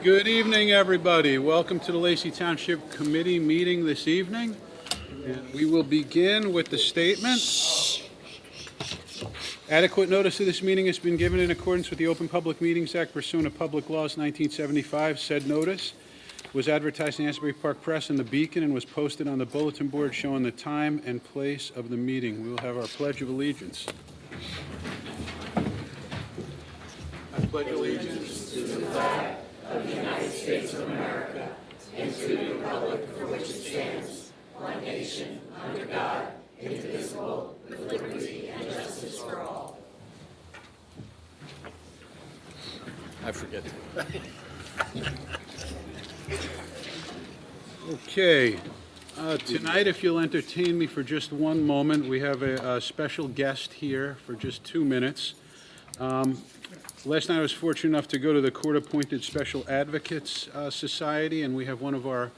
Good evening, everybody. Welcome to the Lacey Township Committee meeting this evening. And we will begin with the statement. Adequate notice of this meeting has been given in accordance with the Open Public Meetings Act pursuant to Public Laws 1975. Said notice was advertised in the Asbury Park Press and the Beacon and was posted on the bulletin board showing the time and place of the meeting. We will have our Pledge of Allegiance. I pledge allegiance of the United States of America and to the republic for which it stands, one nation, under God, indivisible, with liberty and justice for all. I forget. Okay. Tonight, if you'll entertain me for just one moment, we have a special guest here for just 2 minutes. Last night, I was fortunate enough to go to the Court-Appointed Special Advocates Society, and we have one of our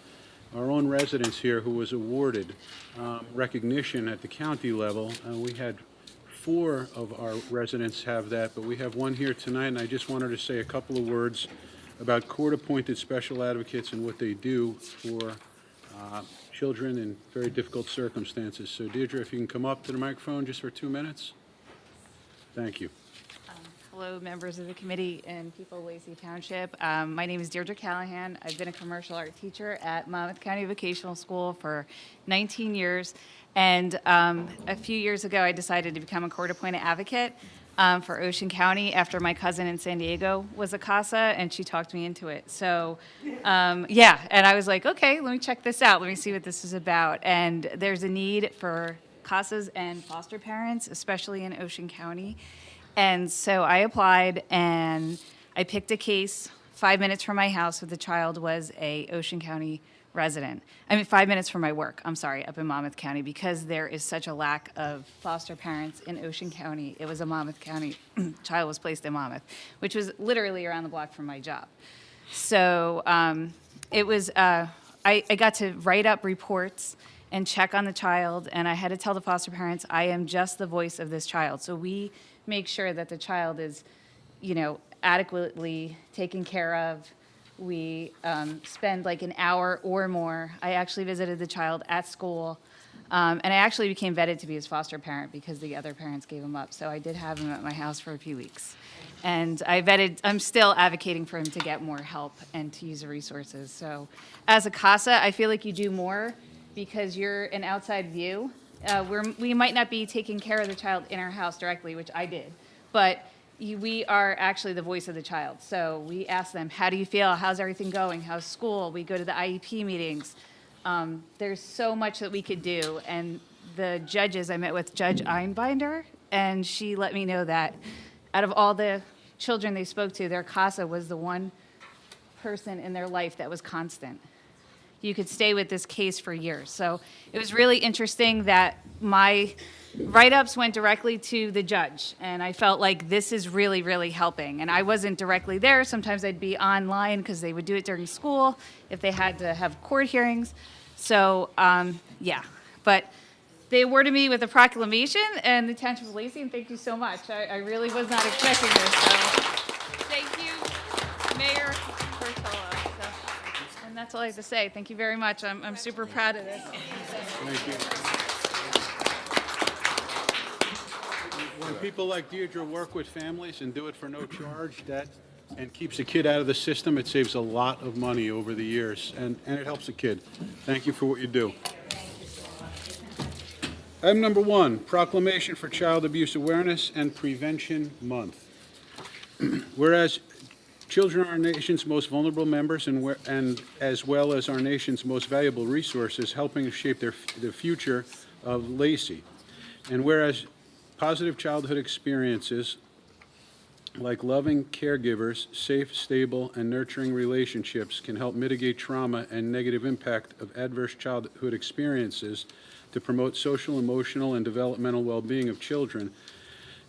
own residents here who was awarded recognition at the county level. We had 4 of our residents have that, but we have one here tonight, and I just wanted to say a couple of words about Court-Appointed Special Advocates and what they do for children in very difficult circumstances. So, Deirdre, if you can come up to the microphone just for 2 minutes. Thank you. Hello, members of the committee and people of Lacey Township. My name is Deirdre Callahan. I've been a commercial art teacher at Monmouth County Vocational School for 19 years. And a few years ago, I decided to become a court-appointed advocate for Ocean County after my cousin in San Diego was a CASA, and she talked me into it. So, yeah, and I was like, okay, let me check this out. Let me see what this is about. And there's a need for CASAs and foster parents, especially in Ocean County. And so I applied, and I picked a case 5 minutes from my house where the child was a Ocean County resident. 5 minutes from my work, up in Monmouth County, because there is such a lack of foster parents in Ocean County. It was a Monmouth County, child was placed in Monmouth, which was literally around the block from my job. So it was, I got to write up reports and check on the child, and I had to tell the foster parents, I am just the voice of this child. So we make sure that the child is, adequately taken care of. We spend like an hour or more. I actually visited the child at school, and I actually became vetted to be his foster parent because the other parents gave him up. So I did have him at my house for a few weeks. And I'm still advocating for him to get more help and to use the resources. So as a CASA, I feel like you do more because you're an outside view. We might not be taking care of the child in our house directly, which I did, but we are actually the voice of the child. So we ask them, how do you feel? How's everything going? How's school? We go to the IEP meetings. There's so much that we could do. And the judges, I met with Judge Einbinder, and she let me know that out of all the children they spoke to, their CASA was the one person in their life that was constant. You could stay with this case for years. So it was really interesting that my write-ups went directly to the judge, and I felt like this is really, really helping. And I wasn't directly there. Sometimes I'd be online because they would do it during school if they had to have court hearings. So, yeah. But they awarded me with a proclamation and the Township of Lacey, and thank you so much. I really was not expecting this. So thank you, Mayor Bertolo. And that's all I have to say. Thank you very much. I'm super proud of this. Thank you. When people like Deirdre work with families and do it for no charge, and keeps a kid out of the system, it saves a lot of money over the years, and it helps a kid. Thank you for what you do. Item number 1, proclamation for Child Abuse Awareness and Prevention Month. Whereas children are our nation's most vulnerable members and as well as our nation's most valuable resources, helping to shape the future of Lacey. And whereas positive childhood experiences like loving caregivers, safe, stable, and nurturing relationships can help mitigate trauma and negative impact of adverse childhood experiences to promote social, emotional, and developmental well-being of children.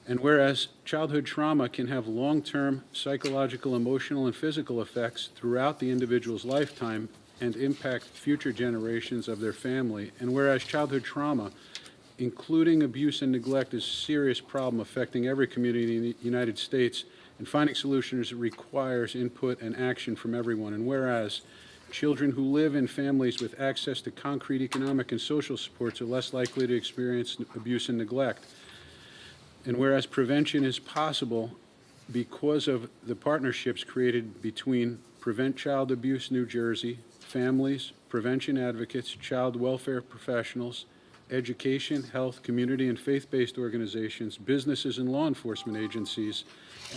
And whereas childhood trauma can have long-term psychological, emotional, and physical effects throughout the individual's lifetime and impact future generations of their family, and whereas childhood trauma, including abuse and neglect, is a serious problem affecting every community in the United States And finding solutions requires input and action from everyone. And whereas children who live in families with access to concrete economic and social supports are less likely to experience abuse and neglect. And whereas prevention is possible because of the partnerships created between Prevent Child Abuse New Jersey, families, prevention advocates, child welfare professionals, education, health, community, and faith-based organizations, businesses and law enforcement agencies,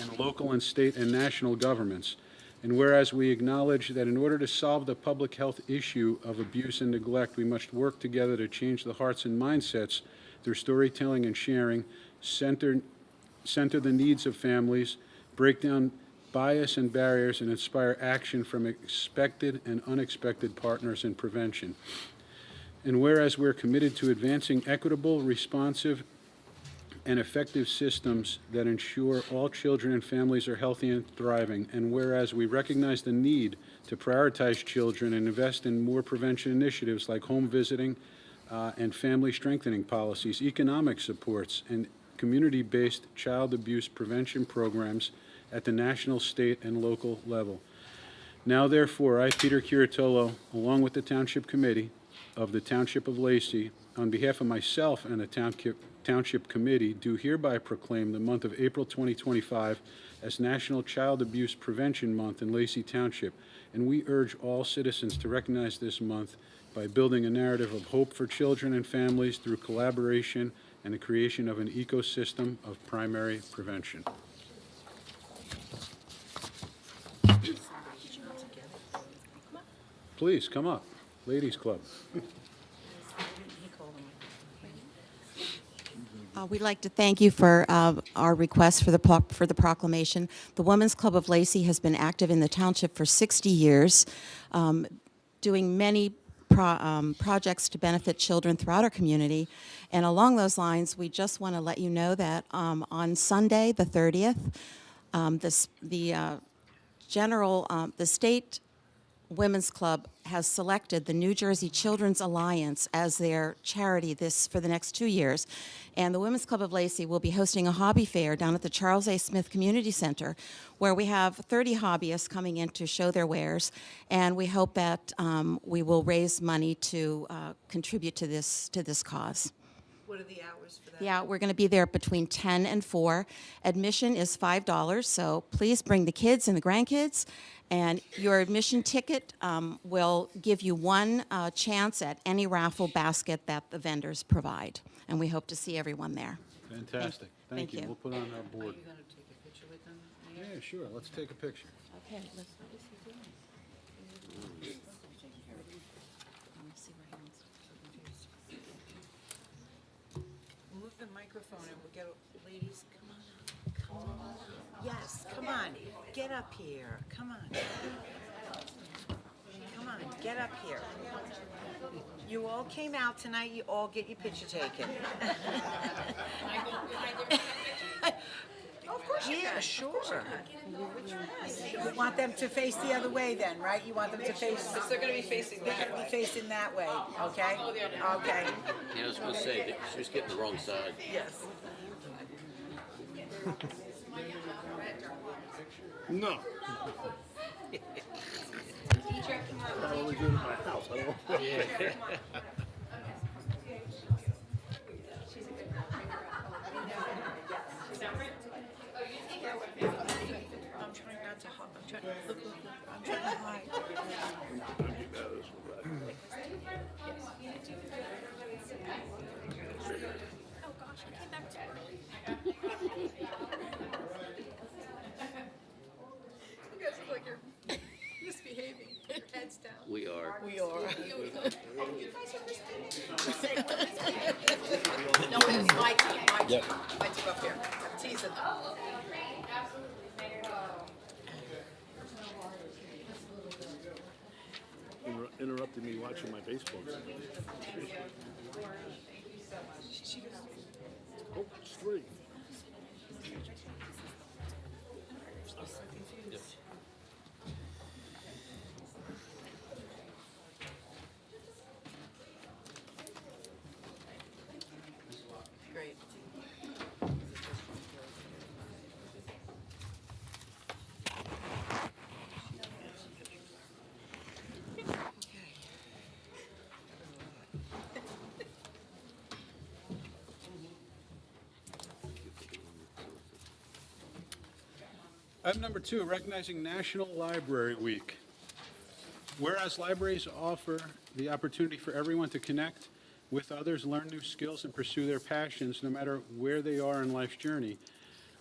and local and state and national governments. And whereas we acknowledge that in order to solve the public health issue of abuse and neglect, we must work together to change the hearts and mindsets through storytelling and sharing, center the needs of families, break down bias and barriers, and inspire action from expected and unexpected partners in prevention. And whereas we're committed to advancing equitable, responsive, and effective systems that ensure all children and families are healthy and thriving, and whereas we recognize the need to prioritize children and invest in more prevention initiatives like home visiting and family strengthening policies, economic supports, and community-based child abuse prevention programs at the national, state, and local level. Now, therefore, I, Peter Curatolo, along with the Township Committee of the Township of Lacey, on behalf of myself and the Township Committee, do hereby proclaim the month of April 2025 as National Child Abuse Prevention Month in Lacey Township, and we urge all citizens to recognize this month by building a narrative of hope for children and families through collaboration and the creation of an ecosystem of primary prevention. Please, come up. Ladies Club. We'd like to thank you for our request for the proclamation. The Women's Club of Lacey has been active in the township for 60 years, doing many projects to benefit children throughout our community. And along those lines, we just want to let you know that on Sunday, the 30th, the State Women's Club has selected the New Jersey Children's Alliance as their charity for the next 2 years. And the Women's Club of Lacey will be hosting a hobby fair down at the Charles A. Smith Community Center, where we have 30 hobbyists coming in to show their wares. And we hope that we will raise money to contribute to this cause. What are the hours for that? Yeah, we're going to be there between 10 and 4. Admission is $5, so please bring the kids and the grandkids. And your admission ticket will give you one chance at any raffle basket that the vendors provide. And we hope to see everyone there. Fantastic. Thank you. We'll put on our Are board. you going to take a picture with them? Yeah, sure. Let's take a picture. Okay, Move the microphone and we'll get, ladies, come on. Come on. Yes, come on. Get up here. Come on. Come on, get up here. You all came out tonight, you all get your picture taken. Of course you can. Yeah, sure. You want them to face the other way then, right? You want them to face... They're going to be facing They're that gonna way. be facing that way, okay? Okay. Yeah, I was gonna say, that she was getting the wrong side. Yes. No. I only do it in my house. I don't. I'm trying not to hide. I'm trying to hide. You guys look like you're misbehaving. Your head's down. We are. We are. No, it was my team, my team. My team up here. I'm teasing them. Interrupted me watching my baseball game. Oh, it's 3. Great. Item number 2, recognizing National Library Week. Whereas libraries offer the opportunity for everyone to connect with others, learn new skills, and pursue their passions no matter where they are in life's journey.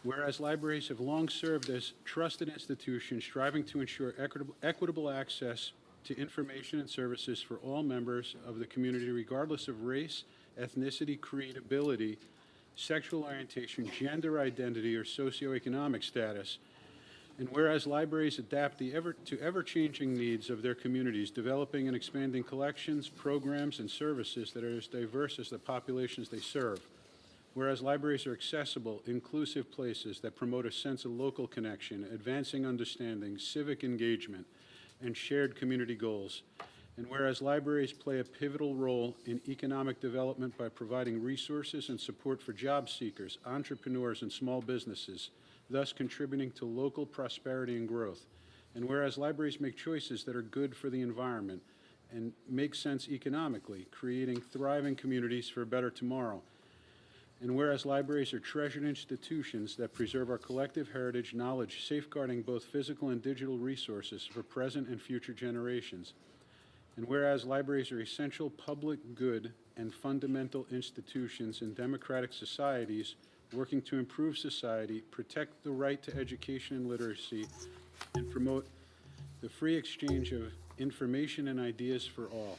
Whereas libraries have long served as trusted institutions striving to ensure equitable access to information and services for all members of the community, regardless of race, ethnicity, creed, ability, sexual orientation, gender identity, or socioeconomic status. And whereas libraries adapt to ever-changing needs of their communities, developing and expanding collections, programs, and services that are as diverse as the populations they serve. Whereas libraries are accessible, inclusive places that promote a sense of local connection, advancing understanding, civic engagement, and shared community goals. And whereas libraries play a pivotal role in economic development by providing resources and support for job seekers, entrepreneurs, and small businesses, thus contributing to local prosperity and growth. And whereas libraries make choices that are good for the environment and make sense economically, creating thriving communities for a better tomorrow. And whereas libraries are treasured institutions that preserve our collective heritage, knowledge, safeguarding both physical and digital resources for present and future generations. And whereas libraries are essential public good and fundamental institutions in democratic societies working to improve society, protect the right to education and literacy, and promote the free exchange of information and ideas for all.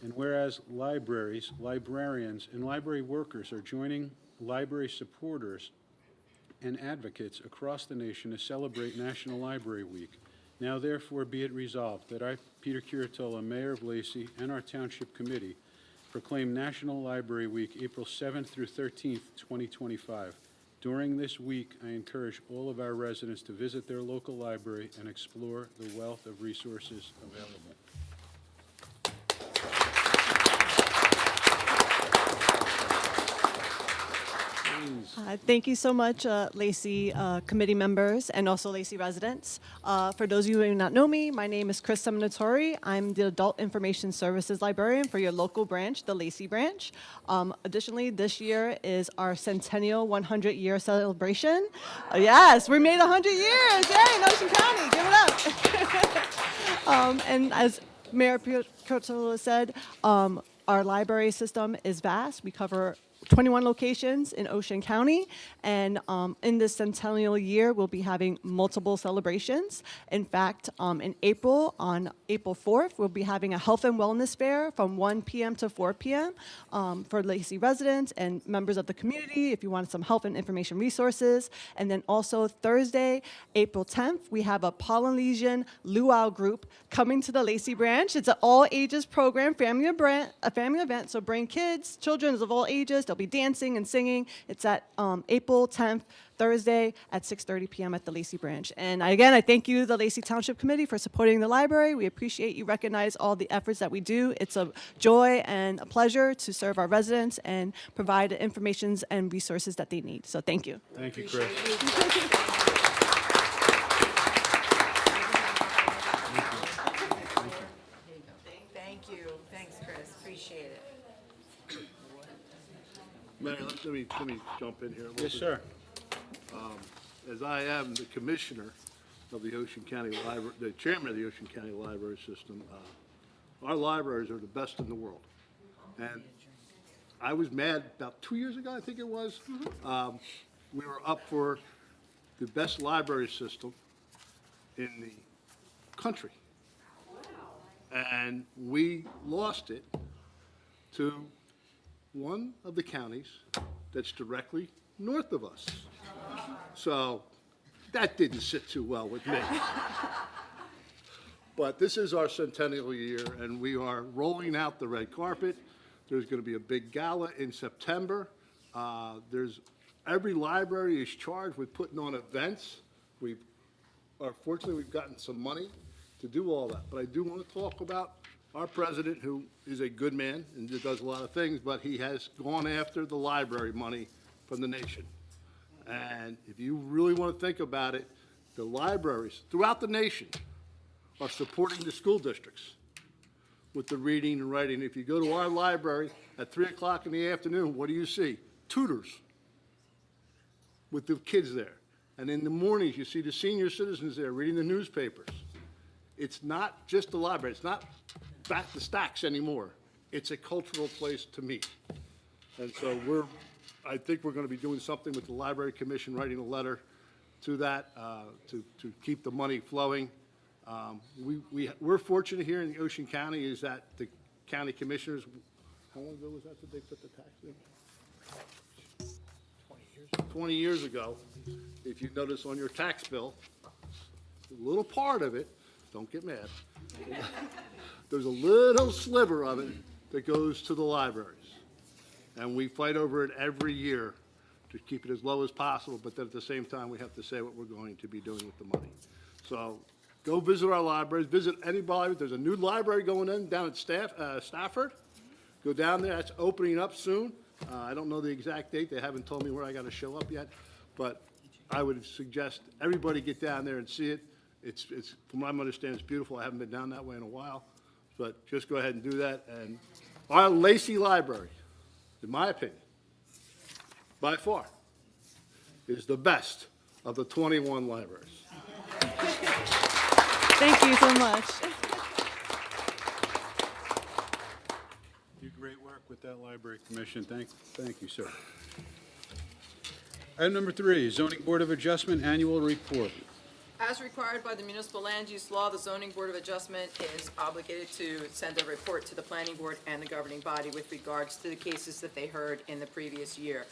And whereas libraries, librarians, and library workers are joining library supporters and advocates across the nation to celebrate National Library Week. Now therefore be it resolved that I, Peter Curatola, Mayor of Lacey, and our Township Committee proclaim National Library Week April 7th through 13th, 2025. During this week, I encourage all of our residents to visit their local library and explore the wealth of resources available. Thank you so much, Lacey committee members and also Lacey residents. For those of you who do not know me, my name is Chris Seminatori. I'm the Adult Information Services Librarian for your local branch, the Lacey branch. Additionally, this year is our Centennial 100-year celebration. Yes, we made 100 years. Yay, in Ocean County, give it up. And as Mayor Curatola said, our library system is vast. We cover 21 locations in Ocean County, and in this centennial year, we'll be having multiple celebrations. In fact, in April, on April 4th, we'll be having a health and wellness fair from 1 p.m. to 4 p.m. For Lacey residents and members of the community if you want some health and information resources. And then also Thursday, April 10th, we have a Polynesian luau group coming to the Lacey branch. It's an all-ages program, a family event, so bring kids, children of all ages. They'll be dancing and singing. It's at April 10th, Thursday at 6:30 p.m. at the Lacey branch. And again, I thank you, the Lacey Township Committee, for supporting the library. We appreciate you recognize all the efforts that we do. It's a joy and a pleasure to serve our residents and provide the information and resources that they need. So thank you. Thank you, Chris. Thank you. Thanks, Chris. Appreciate it. Mayor, let me jump in here a little bit. Yes, sir. As I am the commissioner of the Ocean County Library, the chairman of the Ocean County Library System, our libraries are the best in the world. And I was mad about 2 years ago, I think it was. We were up for the best library system in the country. And we lost it to one of the counties that's directly north of us. So that didn't sit too well with me. But this is our centennial year, and we are rolling out the red carpet. There's going to be a big gala in September. Every library is charged with putting on events. Fortunately, we've gotten some money to do all that. But I do want to talk about our president, who is a good man and does a lot of things, but he has gone after the library money from the nation. And if you really want to think about it, the libraries throughout the nation are supporting the school districts with the reading and writing. If you go to our library at 3 o'clock in the afternoon, what do you see? Tutors with the kids there. And in the mornings, you see the senior citizens there reading the newspapers. It's not just the library, it's not back to stacks anymore. It's a cultural place to meet. And so I think we're going to be doing something with the Library Commission, writing a letter to that, to keep the money flowing. We're fortunate here in Ocean County is that the county commissioners, how long ago was that they put the tax in? 20 years ago. If you notice on your tax bill, a little part of it, don't get mad, there's a little sliver of it that goes to the libraries. And we fight over it every year to keep it as low as possible, but then at the same time, we have to say what we're going to be doing with the money. So go visit our libraries, visit any library. There's a new library going in down at Stafford. Go down there, that's opening up soon. I don't know the exact date, they haven't told me where I gotta show up yet, but I would suggest everybody get down there and see it. It's, from what I understand, it's beautiful. I haven't been down that way in a while, but just go ahead and do that. And our Lacey Library, in my opinion, by far, is the best of the 21 libraries. Thank you so much. You do great work with that Library Commission. Thank you, sir. Item number 3, Zoning Board of Adjustment Annual Report. As required by the municipal land use law, the zoning board of adjustment is obligated to send a report to the planning board and the governing body with regards to the cases that they heard in the previous year.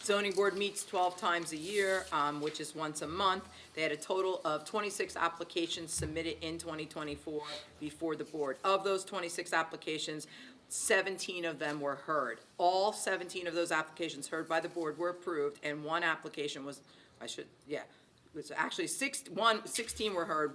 Zoning board meets 12 times a year, which is once a month. They had a total of 26 applications submitted in 2024 before the board. Of those 26 applications, 17 of them were heard. All 17 of those applications heard by the board were approved, and one application was, it was actually 16 were heard,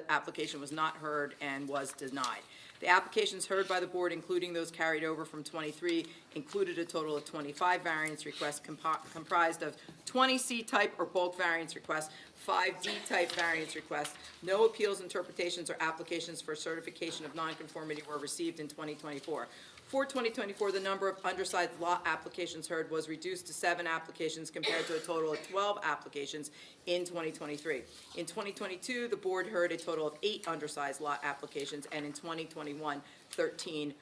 application was not heard and was denied. The applications heard by the board, including those carried over from 23, included a total of 25 variance requests comprised of 20 C-type or bulk variance requests, 5 D-type variance requests. No appeals, interpretations, or applications for certification of nonconformity were received in 2024. For 2024, the number of undersized lot applications heard was reduced to 7 applications compared to a total of 12 applications in 2023. In 2022, the board heard a total of 8 undersized lot applications, and in 2021, 13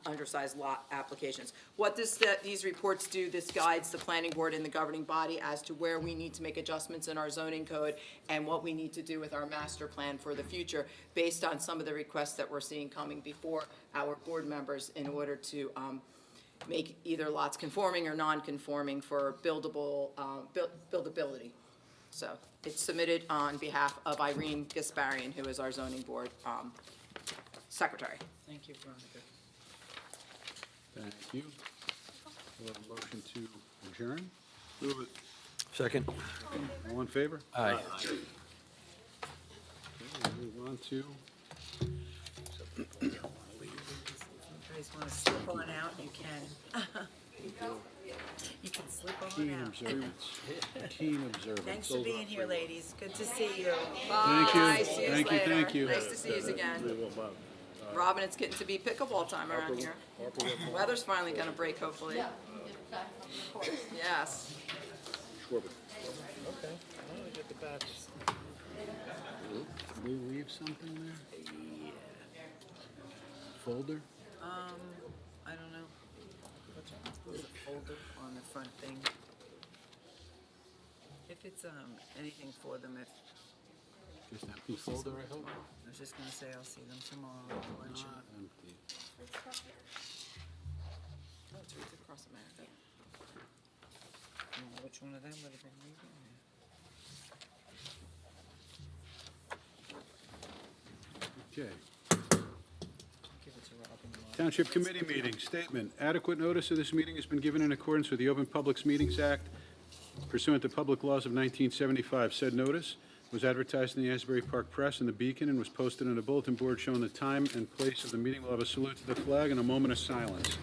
undersized lot applications. What these reports do, this guides the planning board and the governing body as to where we need to make adjustments in our zoning code and what we need to do with our master plan for the future based on some of the requests that we're seeing coming before our board members in order to make either lots conforming or non-conforming for buildability. So it's submitted on behalf of Irene Gasparian, who is our zoning board secretary. Thank you, Veronica. Thank you. We'll have a motion to adjourn. Move it. Second. All in favor? Aye. Okay, we'll move on to If you guys want to slip on out, you can. You can slip on keen out. observance. Keen observance. Thanks for being here, ladies. Good to see you. Thank you. Bye. See you Thank you, later. thank you. Nice to see you again. Robin, it's getting to be pickleball time around here. Weather's finally gonna break, hopefully. Yes. Did we leave something there? Folder? I don't know. There's a folder on the front thing. If it's anything for them, if Just empty folder, I hope? I was just gonna say I'll see them tomorrow at lunch. Empty. Oh, it's Ruth Across America. Which one of them would have been leaving? Okay. Give it to Robin. Township Committee meeting, statement. Adequate notice of this meeting has been given in accordance with the Open Publics Meetings Act pursuant to public laws of 1975. Said notice was advertised in the Asbury Park Press and the Beacon and was posted on a bulletin board showing the time and place of the meeting. We'll have a salute to the flag and a moment of silence.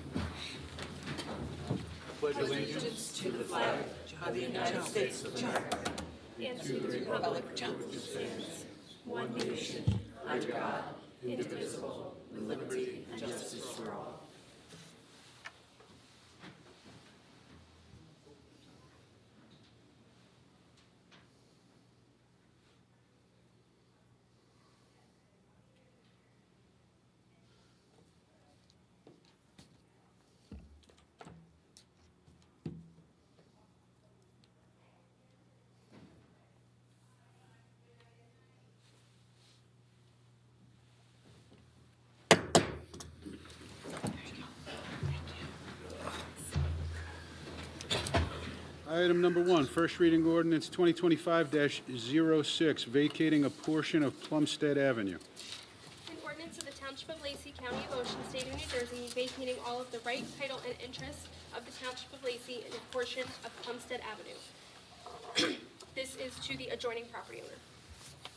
Item number 1, first reading ordinance 2025-06, vacating a portion of Plumstead Avenue. An ordinance of the Township of Lacey, County of Ocean, State of New Jersey, vacating all of the right, title, and interest of the Township of Lacey in a portion of Plumstead Avenue. This is to the adjoining property owner,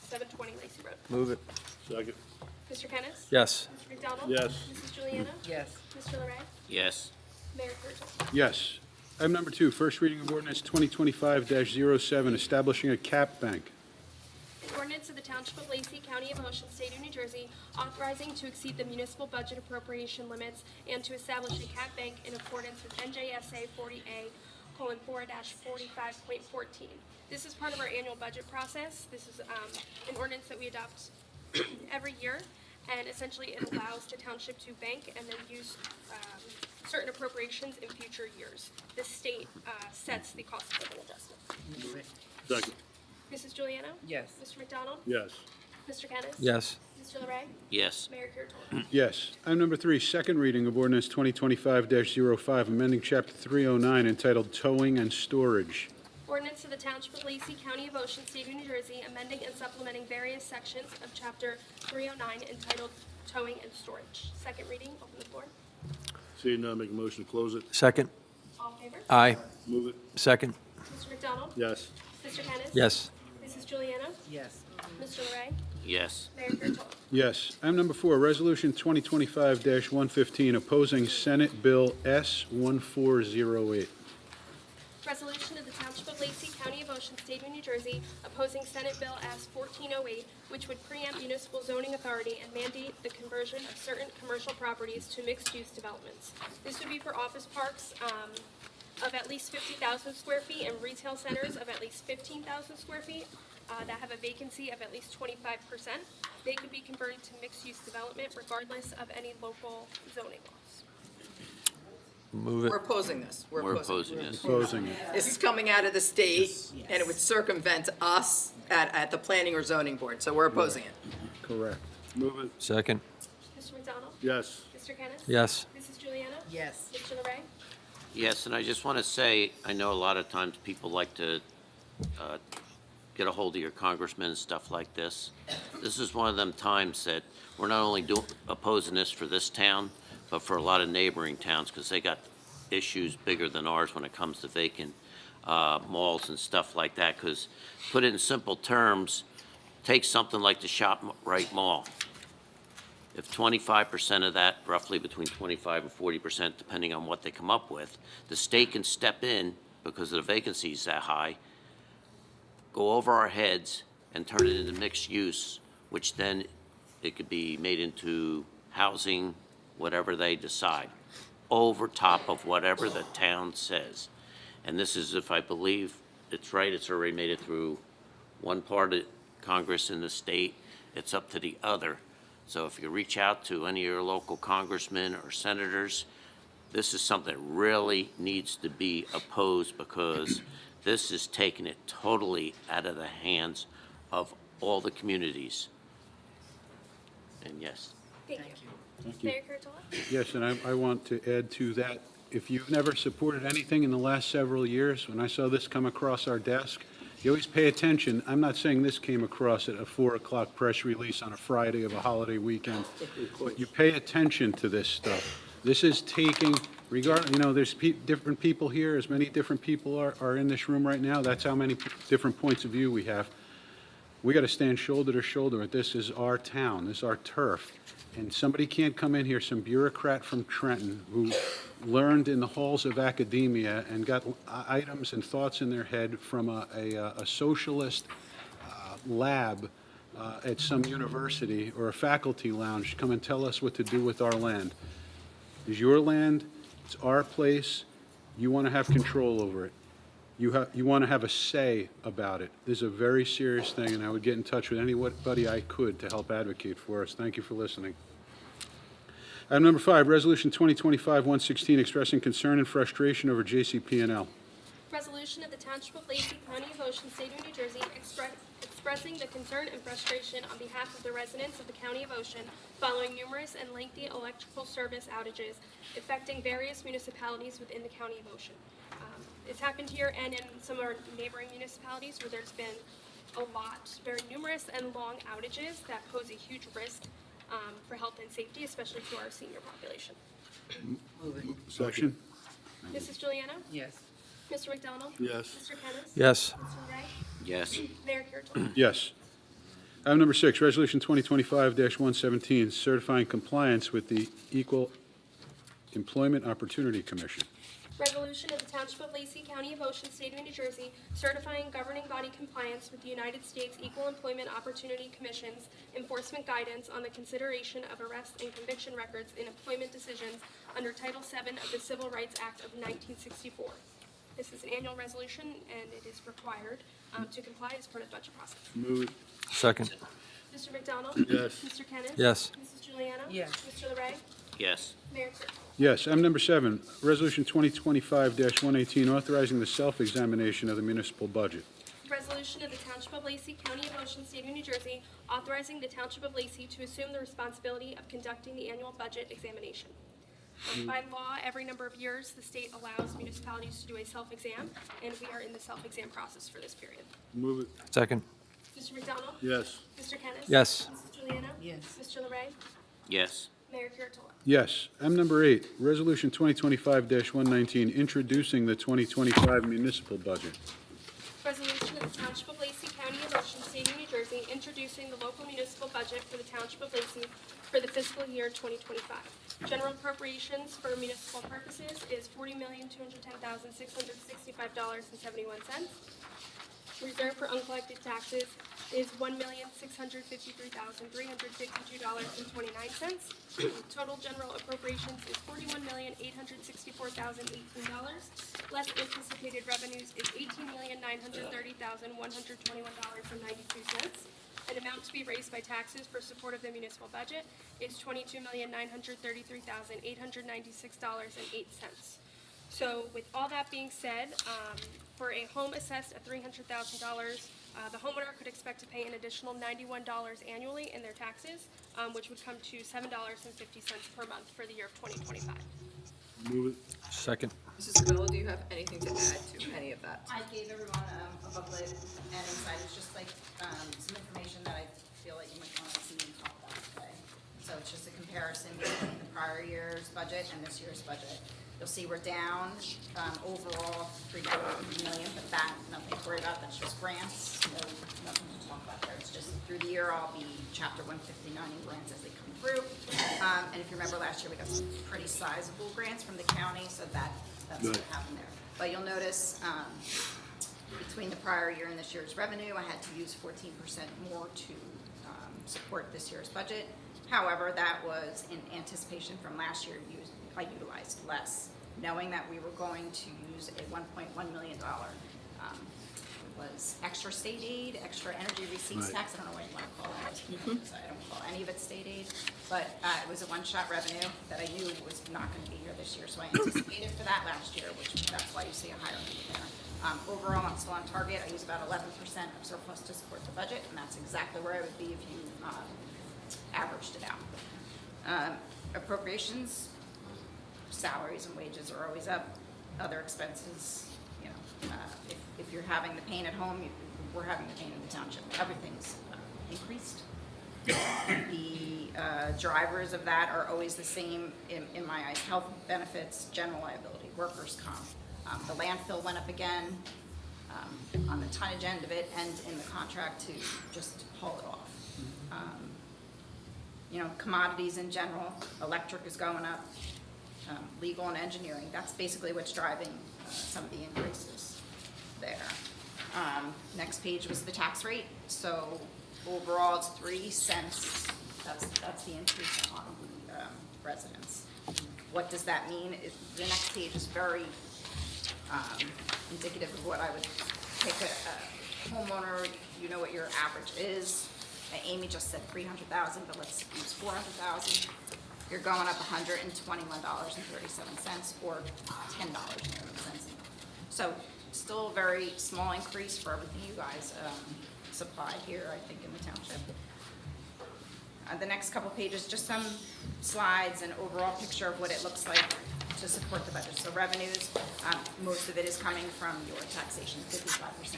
720 Lacey Road. Move it. Second. Mr. Kennis? Yes. Mr. McDonald? Yes. Mrs. Juliana? Yes. Mr. Larray? Yes. Mayor Kurtolo? Yes. Item number 2, first reading of ordinance 2025-07, establishing a cap bank. An ordinance of the Township of Lacey, County of Ocean, State of New Jersey, authorizing to exceed the municipal budget appropriation limits and to establish a cap bank in accordance with NJSA 40A:4-45.14. This is part of our annual budget process. This is an ordinance that we adopt every year, and essentially it allows the township to bank and then use certain appropriations in future years. The state sets the cost of living adjustment. Second. Mrs. Juliana? Yes. Mr. McDonald? Yes. Mr. Kennis? Yes. Mr. Larray? Yes. Mayor Kurtolo? Yes. Item number 3, second reading of ordinance 2025-05, amending Chapter 309 entitled Towing and Storage. Ordinance of the Township of Lacey, County of Ocean, State of New Jersey, amending and supplementing various sections of Chapter 309 entitled Towing and Storage. Second reading, open the floor. Seeing none, make a motion to close it. Second. All in favor? Aye. Move it. Second. Mr. McDonald? Yes. Mr. Kennis? Yes. Mrs. Juliana? Yes. Mr. Larray? Yes. Mayor Kurtolo? Yes. Item number 4, resolution 2025-115, opposing Senate Bill S1408. Resolution of the Township of Lacey, County of Ocean, State of New Jersey, opposing Senate Bill S. 1408, which would preempt municipal zoning authority and mandate the conversion of certain commercial properties to mixed-use developments. This would be for office parks of at least 50,000 square feet and retail centers of at least 15,000 square feet that have a vacancy of at least 25%. They could be converted to mixed-use development regardless of any local zoning laws. Move it. We're opposing this. We're opposing this. Opposing it. This is coming out of the state, and it would circumvent us at the planning or zoning board, so we're opposing it. Correct. Move it. Second. Mr. McDonald? Yes. Mr. Kennis? Yes. Mrs. Juliana? Yes. Mr. Larray? Yes, and I just want to say, I know a lot of times people like to get a hold of your congressmen and stuff like this. This is one of them times that we're not only opposing this for this town, but for a lot of neighboring towns, because they got issues bigger than ours when it comes to vacant malls and stuff like that. Because put it in simple terms, take something like the ShopRite Mall. If 25% of that, roughly between 25 and 40%, depending on what they come up with, the state can step in because the vacancy is that high, go over our heads and turn it into mixed use, which then it could be made into housing, whatever they decide, over top of whatever the town says. And this is, if I believe it's right, it's already made it through one part of Congress in the state, it's up to the other. So if you reach out to any of your local congressmen or senators, this is something that really needs to be opposed, because this is taking it totally out of the hands of all the communities. And yes. Thank you. Thank you. Mayor Kurtolo? Yes, and I want to add to that, if you've never supported anything in the last several years, when I saw this come across our desk, you always pay attention. I'm not saying this came across at a 4 o'clock press release on a Friday of a holiday weekend, but you pay attention to this stuff. This is taking, there's different people here, as many different people are in this room right now. That's how many different points of view we have. We got to stand shoulder to shoulder. This is our town. This is our turf. And somebody can't come in here, some bureaucrat from Trenton who learned in the halls of academia and got items and thoughts in their head from a socialist lab at some university or a faculty lounge, come and tell us what to do with our land. It's your land. It's our place. You want to have control over it. You want to have a say about it. This is a very serious thing, and I would get in touch with anybody I could to help advocate for us. Thank you for listening. Item number 5, Resolution 2025-116, expressing concern and frustration over JCP&L. Resolution of the Township of Lacey, County of Ocean, State of New Jersey, expressing the concern and frustration on behalf of the residents of the County of Ocean following numerous and lengthy electrical service outages affecting various municipalities within the County of Ocean. It's happened here and in some of our neighboring municipalities where there's been a lot, very numerous and long outages that pose a huge risk for health and safety, especially to our senior population. Motion? Mrs. Juliana? Yes. Mr. McDonald? Yes. Mr. Kennis? Yes. Mr. Ray? Yes. Mayor Kurtolo? Yes. Item number 6, Resolution 2025-117, certifying compliance with the Equal Employment Opportunity Commission. Resolution of the Township of Lacey, County of Ocean, State of New Jersey, certifying governing body compliance with the United States Equal Employment Opportunity Commission's enforcement guidance on the consideration of arrest and conviction records in employment decisions under Title VII of the Civil Rights Act of 1964. This is an annual resolution, and it is required to comply as part of the budget process. Move it. Second. Mr. McDonald? Yes. Mr. Kennis? Yes. Mrs. Juliana? Yes. Mr. LeRae? Yes. Mayor Kurtolo? Yes. Item number 7, Resolution 2025-118, authorizing the self-examination of the municipal budget. Resolution of the Township of Lacey, County of Ocean, State of New Jersey, authorizing the Township of Lacey to assume the responsibility of conducting the annual budget examination. By law, every number of years, the state allows municipalities to do a self-exam, and we are in the self-exam process for this period. Move it. Second. Mr. McDonald? Yes. Mr. Kennis? Yes. Mrs. Juliana? Yes. Mr. LeRae? Yes. Mayor Kurtolo? Yes. Item number 8, Resolution 2025-119, introducing the 2025 municipal budget. Resolution of the Township of Lacey, County of Ocean, State of New Jersey, introducing the local municipal budget for the Township of Lacey for the fiscal year 2025. General appropriations for municipal purposes is $40,210,665.71. Reserve for uncollected taxes is $1,653,352.29. Total general appropriations is $41,864,018. Less anticipated revenues is $18,930,121.92. An amount to be raised by taxes for support of the municipal budget is $22,933,896.08. So with all that being said, for a home assessed at $300,000, the homeowner could expect to pay an additional $91 annually in their taxes, which would come to $7.50 per month for the year of 2025. Move it. Second. Mrs. Sabella, do you have anything to add to any of that? I gave everyone a booklet, and inside is just like some information that I feel like you might want to see and talk about today. So it's just a comparison between the prior year's budget and this year's budget. You'll see we're down overall $3.4 million, but that, nothing to worry about, that's just grants, nothing to talk about there. It's just through the year, I'll be Chapter 159 in grants as they come through. And if you remember last year, we got some pretty sizable grants from the county, so that's what happened there. But you'll notice between the prior year and this year's revenue, I had to use 14% more to support this year's budget. However, that was in anticipation from last year, I utilized less, knowing that we were going to use a $1.1 million. Was extra state aid, extra energy receipts Right. tax, I don't know what you want to call it. I don't call any of it state aid, but it was a one-shot revenue that I knew was not going to be here this year, so I anticipated for that last year, which that's why you see a higher number there. Overall, I'm still on target. I use about 11% of surplus to support the budget, and that's exactly where I would be if you averaged it out. Appropriations, salaries and wages are always up. Other expenses, if you're having the pain at home, we're having the pain in the township. Everything's increased. The drivers of that are always the same in my eyes: health benefits, general liability, workers' comp. The landfill went up again on the tonnage end of it, and in the contract to just haul it off. Commodities in general, electric is going up, legal and engineering, that's basically what's driving some of the increases there. Next page was the tax rate, so overall it's 3 cents, that's the increase on the residents. What does that mean? The next page is very indicative of what I would take a homeowner, you know what your average is. Amy just said 300,000, but let's use 400,000. You're going up $121.37 or $10.30. So still a very small increase for everything you guys supplied here, I think, in the township. The next couple pages, just some slides and overall picture of what it looks like to support the budget. So revenues, most of it is coming from your taxation, 55%.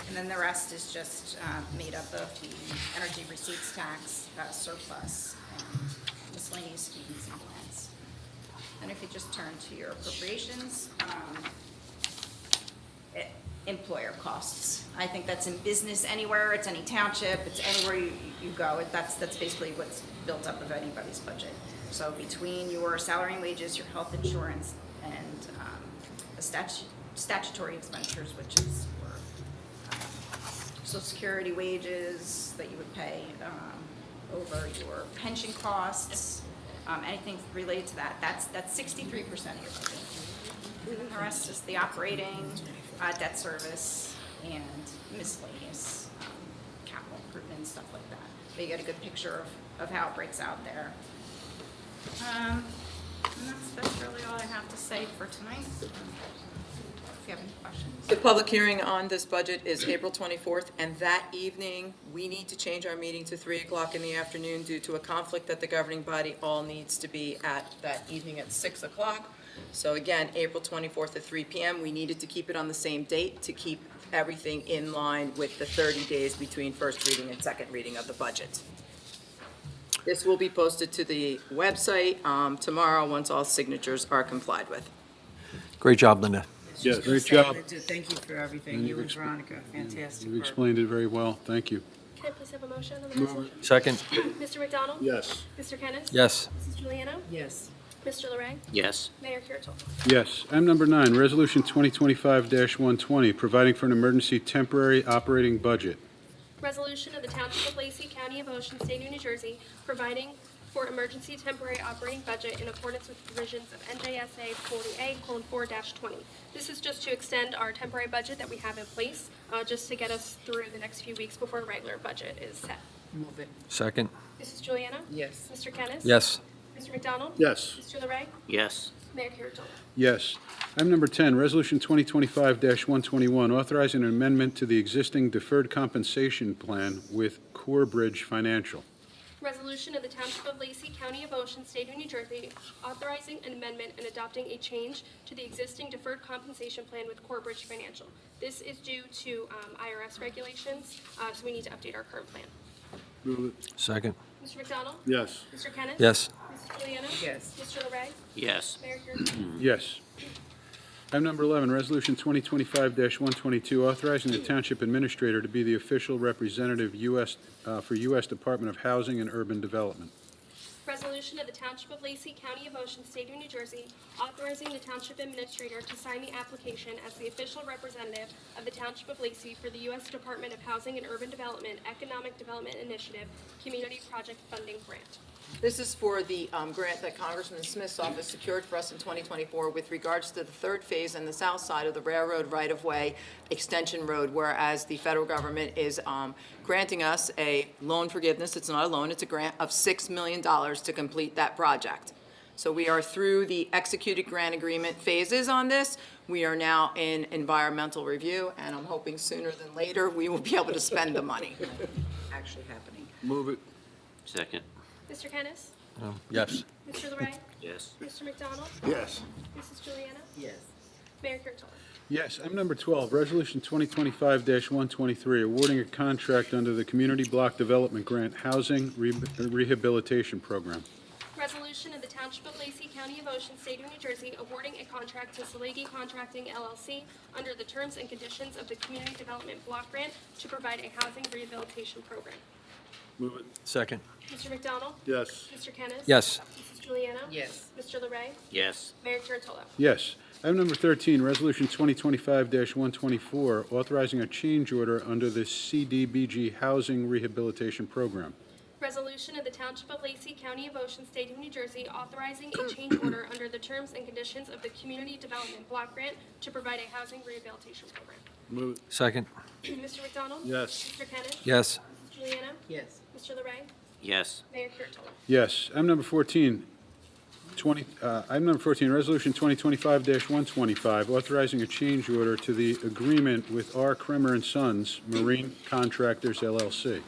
And then the rest is just made up of the energy receipts tax, surplus, and miscellaneous fees and grants. And if you just turn to your appropriations, employer costs. I think that's in business anywhere, it's any township, it's anywhere you go. That's basically what's built up of anybody's budget. So between your salary and wages, your health insurance, and the statutory expenditures, which is your Social Security wages that you would pay over your pension costs, anything related to that, that's 63% of your budget. And the rest is the operating, debt service, and miscellaneous capital improvement, stuff like that. But you get a good picture of how it breaks out there. And that's really all I have to say for tonight. If you have any questions. The public hearing on this budget is April 24th, and that evening, we need to change our meeting to 3 o'clock in the afternoon due to a conflict that the governing body all needs to be at that evening at 6 o'clock. So again, April 24th at 3 p.m., we needed to keep it on the same date to keep everything in line with the 30 days between first reading and second reading of the budget. This will be posted to the website tomorrow once all signatures are complied with. Great job, Linda. Yes, great job. Thank you for everything, you and Veronica, fantastic You work. explained it very well. Thank you. Can I please have a motion on the resolution? Second. Mr. McDonald? Yes. Mr. Kennis? Yes. Mrs. Juliana? Yes. Mr. Larray? Yes. Mayor Kurtolo? Yes. Item number 9, Resolution 2025-120, providing for an emergency temporary operating budget. Resolution of the Township of Lacey, County of Ocean, State of New Jersey, providing for emergency temporary operating budget in accordance with provisions of NJSA 40A:4-20. This is just to extend our temporary budget that we have in place, just to get us through the next few weeks before a regular budget is set. Move it. Second. Mrs. Juliana? Yes. Mr. Kennis? Yes. Mr. McDonald? Yes. Mr. Larray? Yes. Mayor Kurtolo? Yes. Item number 10, Resolution 2025-121, authorizing an amendment to the existing deferred compensation plan with Core Bridge Financial. Resolution of the Township of Lacey, County of Ocean, State of New Jersey, authorizing an amendment and adopting a change to the existing deferred compensation plan with Corebridge Financial. This is due to IRS regulations, so we need to update our current plan. Move it. Second. Mr. McDonald? Yes. Mr. Kennis? Yes. Mrs. Juliana? Yes. Mr. Larray? Yes. Mayor Kurtolo? Yes. Item number 11, Resolution 2025-122, authorizing the Township Administrator to be the official representative for U.S. Department of Housing and Urban Development. Resolution of the Township of Lacey, County of Ocean, State of New Jersey, authorizing the Township Administrator to sign the application as the official representative of the Township of Lacey for the U.S. Department of Housing and Urban Development Economic Development Initiative Community Project Funding Grant. This is for the grant that Congressman Smith's office secured for us in 2024 with regards to the third phase and the south side of the railroad right-of-way extension road, whereas the federal government is granting us a loan forgiveness. It's not a loan, it's a grant of $6 million to complete that project. So we are through the executed grant agreement phases on this. We are now in environmental review, and I'm hoping sooner than later we will be able to spend the money. Actually happening. Move it. Second. Mr. Kennis? Yes. Mr. Larray? Yes. Mr. McDonald? Yes. Mrs. Juliana? Yes. Mayor Kurtolo? Yes. Item number 12, Resolution 2025-123, awarding a contract under the Community Block Development Grant Housing Rehabilitation Program. Resolution of the Township of Lacey, County of Ocean, State of New Jersey, awarding a contract to Salegi Contracting LLC under the terms and conditions of the Community Development Block Grant to provide a housing rehabilitation program. Move it. Second. Mr. McDonald? Yes. Mr. Kennis? Yes. Mrs. Juliana? Yes. Mr. Larray? Yes. Mayor Kurtolo? Yes. Item number 13, Resolution 2025-124, authorizing a change order under the CDBG Housing Rehabilitation Program. Resolution of the Township of Lacey, County of Ocean, State of New Jersey, authorizing a change order under the terms and conditions of the Community Development Block Grant to provide a housing rehabilitation program. Move it. Second. Mr. McDonald? Yes. Mr. Kennis? Yes. Mrs. Juliana? Yes. Mr. Larray? Yes. Mayor Kurtolo? Yes. Item number 14, Resolution 2025-125, authorizing a change order to the agreement with R. Kremer and Sons Marine Contractors LLC.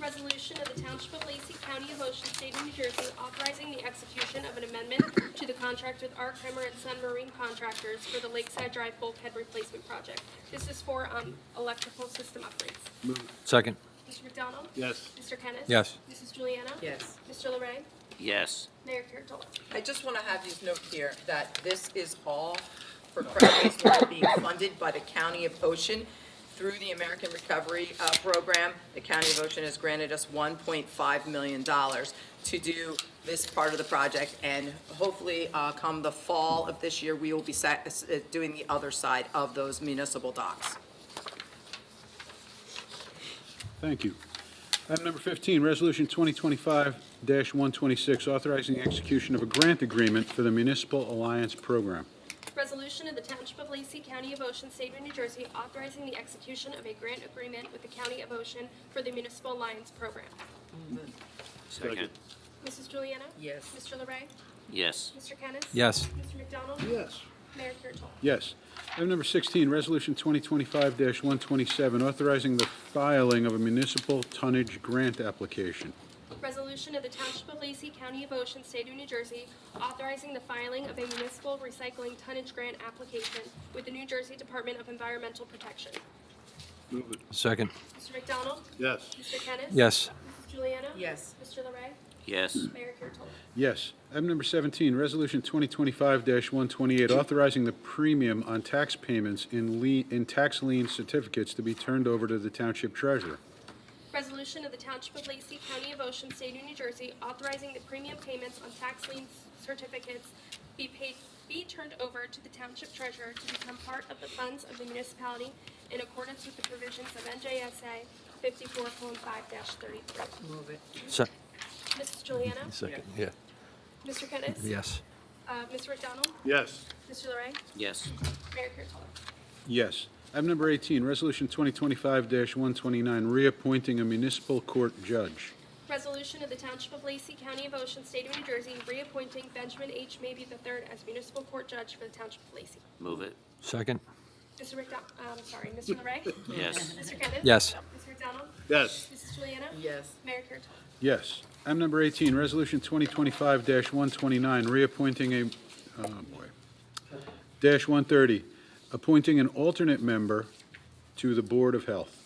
Resolution of the Township of Lacey, County of Ocean, State of New Jersey, authorizing the execution of an amendment to the contract with R. Kremer and Son Marine Contractors for the Lakeside Drive Bulkhead Replacement Project. This is for electrical system upgrades. Move it. Second. Mr. McDonald? Yes. Mr. Kennis? Yes. Mrs. Juliana? Yes. Mr. Larray? Yes. Mayor Kurtolo? I just want to have you note here that this is all for projects that are being funded by the County of Ocean through the American Recovery Program. The County of Ocean has granted us $1.5 million to do this part of the project, and hopefully, come the fall of this year, we will be doing the other side of those municipal docks. Thank you. Item number 15, Resolution 2025-126, authorizing the execution of a grant agreement for the Municipal Alliance Program. Resolution of the Township of Lacey, County of Ocean, State of New Jersey, authorizing the execution of a grant agreement with the County of Ocean for the Municipal Alliance Program. Second. Mrs. Juliana? Yes. Mr. Larray? Yes. Mr. Kennis? Yes. Mr. McDonald? Yes. Mayor Kurtolo? Yes. Item number 16, Resolution 2025-127, authorizing the filing of a municipal tonnage grant application. Resolution of the Township of Lacey, County of Ocean, State of New Jersey, authorizing the filing of a municipal recycling tonnage grant application with the New Jersey Department of Environmental Protection. Move it. Second. Mr. McDonald? Yes. Mr. Kennis? Yes. Mrs. Juliana? Yes. Mr. Larray? Yes. Mayor Kurtolo? Yes. Item number 17, Resolution 2025-128, authorizing the premium on tax payments in tax lien certificates to be turned over to the Township Treasurer. Resolution of the Township of Lacey, County of Ocean, State of New Jersey, authorizing the premium payments on tax lien certificates be turned over to the Township Treasurer to become part of the funds of the municipality in accordance with the provisions of NJSA 54:5-33. Move it. Se- Mrs. Juliana? Second. Yeah. Mr. Kennis? Yes. Mr. McDonald? Yes. Mr. Larray? Yes. Mayor Kurtolo? Yes. Item number 18, Resolution 2025-129, reappointing a municipal court judge. Resolution of the Township of Lacey, County of Ocean, State of New Jersey, reappointing Benjamin H. Mabee III as municipal court judge for the Township of Lacey. Move it. Second. Mr. Mr. Larray? Yes. Mr. Kennis? Yes. Mr. McDonald? Yes. Mrs. Juliana? Yes. Mayor Kurtolo? Yes. Item number 18, Resolution 2025-129, reappointing -130, appointing an alternate member to the Board of Health.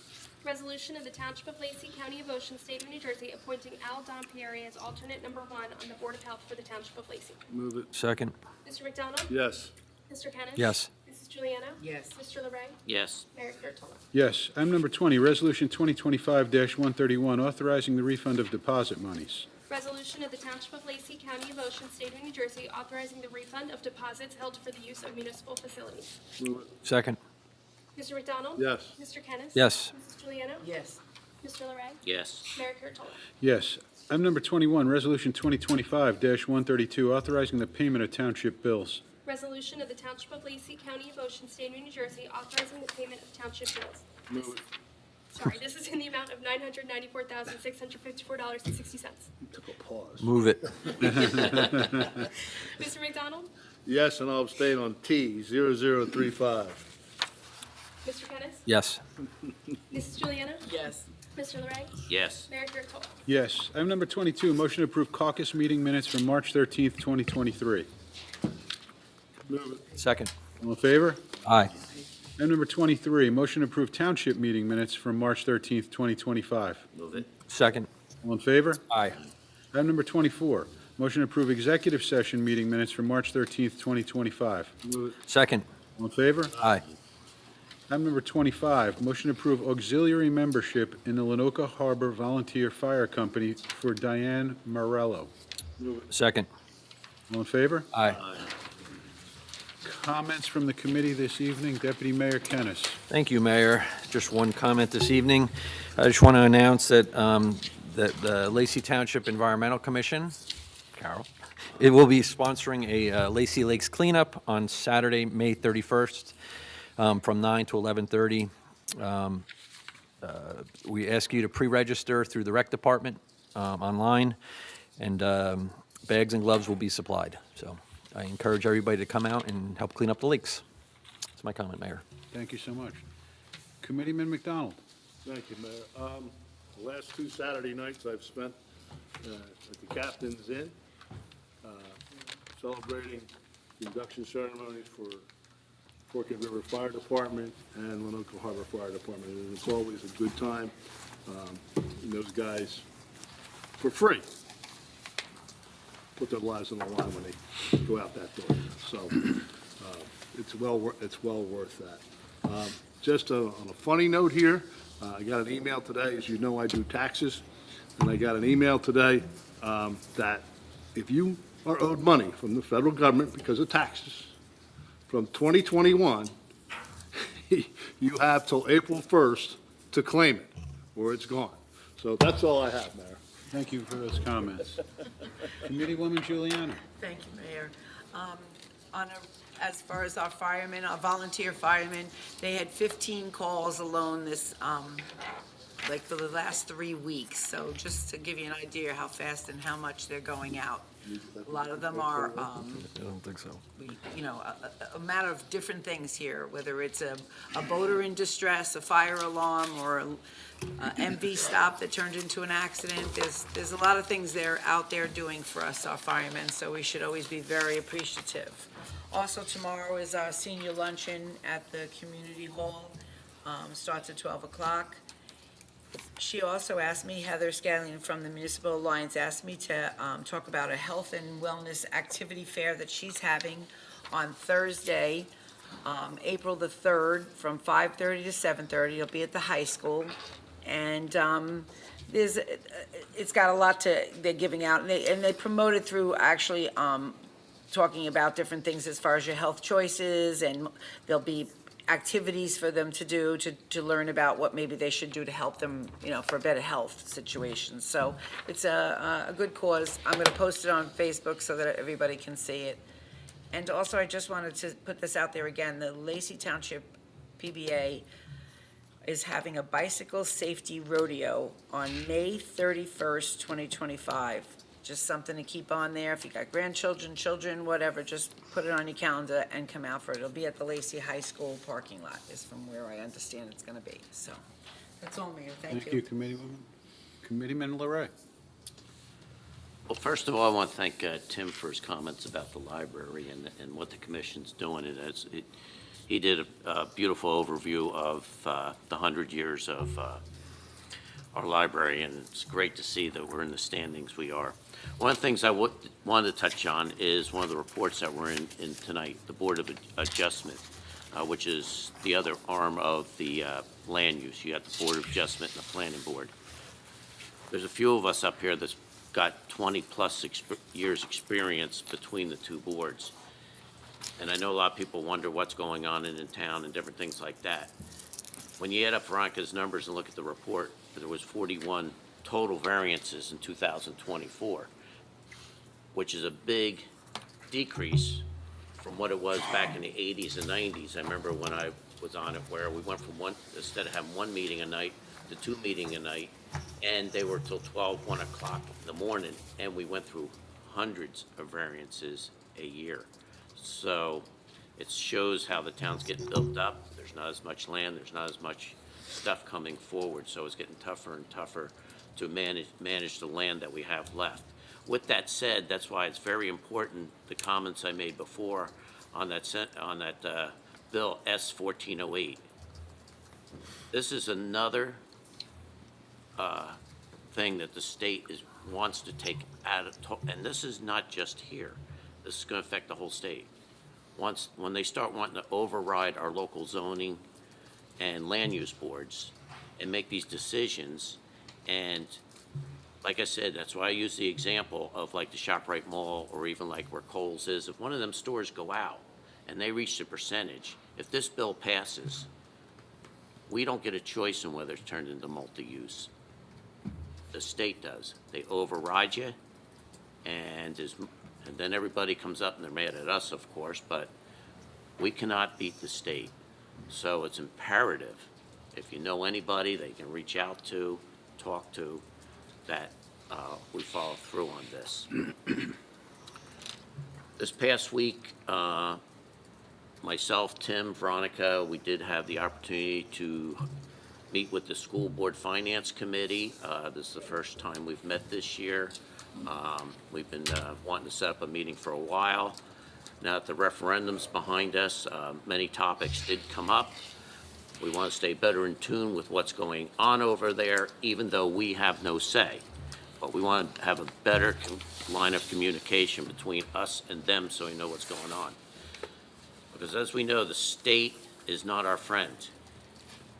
Resolution of the Township of Lacey, County of Ocean, State of New Jersey, appointing Al Dompieri as alternate number 1 on the Board of Health for the Township of Lacey. Move it. Second. Mr. McDonald? Yes. Mr. Kennis? Yes. Mrs. Juliana? Yes. Mr. Larray? Yes. Mayor Kurtolo? Yes. Item number 20, Resolution 2025-131, authorizing the refund of deposit monies. Resolution of the Township of Lacey, County of Ocean, State of New Jersey, authorizing the refund of deposits held for the use of municipal facilities. Move it. Second. Mr. McDonald? Yes. Mr. Kennis? Yes. Mrs. Juliana? Yes. Mr. Larray? Yes. Mayor Kurtolo? Yes. Item number 21, Resolution 2025-132, authorizing the payment of township bills. Resolution of the Township of Lacey, County of Ocean, State of New Jersey, authorizing the payment of township bills. Move it. Sorry, this is in the amount of $994,654.60. Took a pause. Move it. Mr. McDonald? Yes, and I'll abstain on T 0035. Mr. Kennis? Yes. Mrs. Juliana? Yes. Mr. Larray? Yes. Mayor Kurtolo? Yes. Item number 22, motion to approve caucus meeting minutes from March 13th, 2023. Move it. Second. All in favor? Aye. Item number 23, motion to approve township meeting minutes from March 13th, 2025. Move it. Second. All in favor? Aye. Item number 24, motion to approve executive session meeting minutes from March 13th, 2025. Move it. Second. All in favor? Aye. Item number 25, motion to approve auxiliary membership in the Lenoka Harbor Volunteer Fire Company for Diane Morello. Second. All in favor? Aye. Comments from the committee this evening. Deputy Mayor Kennis. Thank you, Mayor. Just one comment this evening. I just want to announce that that the Lacey Township Environmental Commission, Carol, it will be sponsoring a Lacey Lakes cleanup on Saturday, May 31st, from 9 to 11:30. We ask you to pre-register through the rec department online, and bags and gloves will be supplied. So I encourage everybody to come out and help clean up the lakes. That's my comment, Mayor. Thank you so much. Committeeman McDonald. Thank you, Mayor. The last two Saturday nights I've spent at the Captain's Inn, celebrating the induction ceremonies for Forked River Fire Department and Lenoka Harbor Fire Department, and it's always a good time. And those guys, for free, put their lives on the line when they go out that door. So it's well worth that. Just on a funny note here, I got an email today, as you know, I do taxes, and I got an email today that if you are owed money from the federal government because of taxes from 2021, you have till April 1st to claim it, or it's gone. So that's all I have, Mayor. Thank you for those comments. Committeewoman Giuliano. Thank you, Mayor. As far as our firemen, our volunteer firemen, they had 15 calls alone this, like for the last 3 weeks. So just to give you an idea how fast and how much they're going out. A lot of them are, I don't think so. a matter of different things here, whether it's a boater in distress, a fire alarm, or a MV stop that turned into an accident. There's a lot of things they're out there doing for us, our firemen, so we should always be very appreciative. Also, tomorrow is our senior luncheon at the community hall, starts at 12 o'clock. She also asked me, Heather Scallion from the Municipal Alliance, asked me to talk about a health and wellness activity fair that she's having on Thursday, April the 3rd, from 5:30 to 7:30. It'll be at the high school. And it's got a lot they're giving out, and they promote it through actually talking about different things as far as your health choices, and there'll be activities for them to do to learn about what maybe they should do to help them, for a better health situation. So it's a good cause. I'm going to post it on Facebook so that everybody can see it. And also, I just wanted to put this out there again. The Lacey Township PBA is having a bicycle safety rodeo on May 31st, 2025. Just something to keep on there. If you got grandchildren, children, whatever, just put it on your calendar and come out for it. It'll be at the Lacey High School parking lot, is from where I understand it's going to be. So that's all, Mayor. Thank you. Committeewoman. Committeeman LaRae. Well, first of all, I want to thank Tim for his comments about the library and what the commission's doing. He did a beautiful overview of the 100 years of our library, and it's great to see that we're in the standings we are. One of the things I wanted to touch on is one of the reports that we're in tonight, the Board of Adjustment, which is the other arm of the land use. You got the Board of Adjustment and the Planning Board. There's a few of us up here that's got 20-plus years' experience between the two boards. And I know a lot of people wonder what's going on in town and different things like that. When you add up Veronica's numbers and look at the report, there was 41 total variances in 2024, which is a big decrease from what it was back in the 80s and 90s. I remember when I was on it, where we went from instead of having one meeting a night to 2 meetings a night, and they were till 1 o'clock in the morning, and we went through hundreds of variances a year. So it shows how the town's getting built up. There's not as much land, there's not as much stuff coming forward, so it's getting tougher and tougher to manage the land that we have left. With that said, that's why it's very important, the comments I made before on that bill S-1408. This is another thing that the state wants to take out of, and this is not just here. This is going to affect the whole state. When they start wanting to override our local zoning and land use boards and make these decisions, and like I said, that's why I use the example of like the ShopRite Mall, or even like where Kohl's is. If one of them stores go out and they reach the percentage, if this bill passes, we don't get a choice in whether it's turned into multi-use. The state does. They override you, and then everybody comes up and they're mad at us, of course, but we cannot beat the state. So it's imperative, if you know anybody they can reach out to, talk to, that we follow through on this. This past week, myself, Tim, Veronica, we did have the opportunity to meet with the School Board Finance Committee. This is the first time we've met this year. We've been wanting to set up a meeting for a while. Now that the referendum's behind us, many topics did come up. We want to stay better in tune with what's going on over there, even though we have no say. But we want to have a better line of communication between us and them so we know what's going on. Because as we know, the state is not our friend.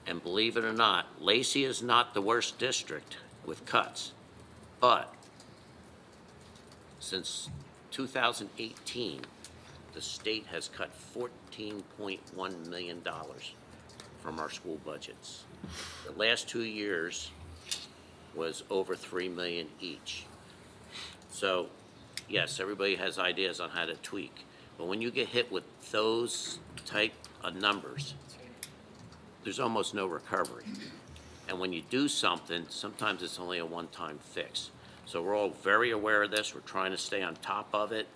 And believe it or not, Lacey is not the worst district with cuts. But since 2018, the state has cut $14.1 million from our school budgets. The last 2 years was over $3 million each. So, yes, everybody has ideas on how to tweak, but when you get hit with those type of numbers, there's almost no recovery. And when you do something, sometimes it's only a one-time fix. So we're all very aware of this. We're trying to stay on top of it.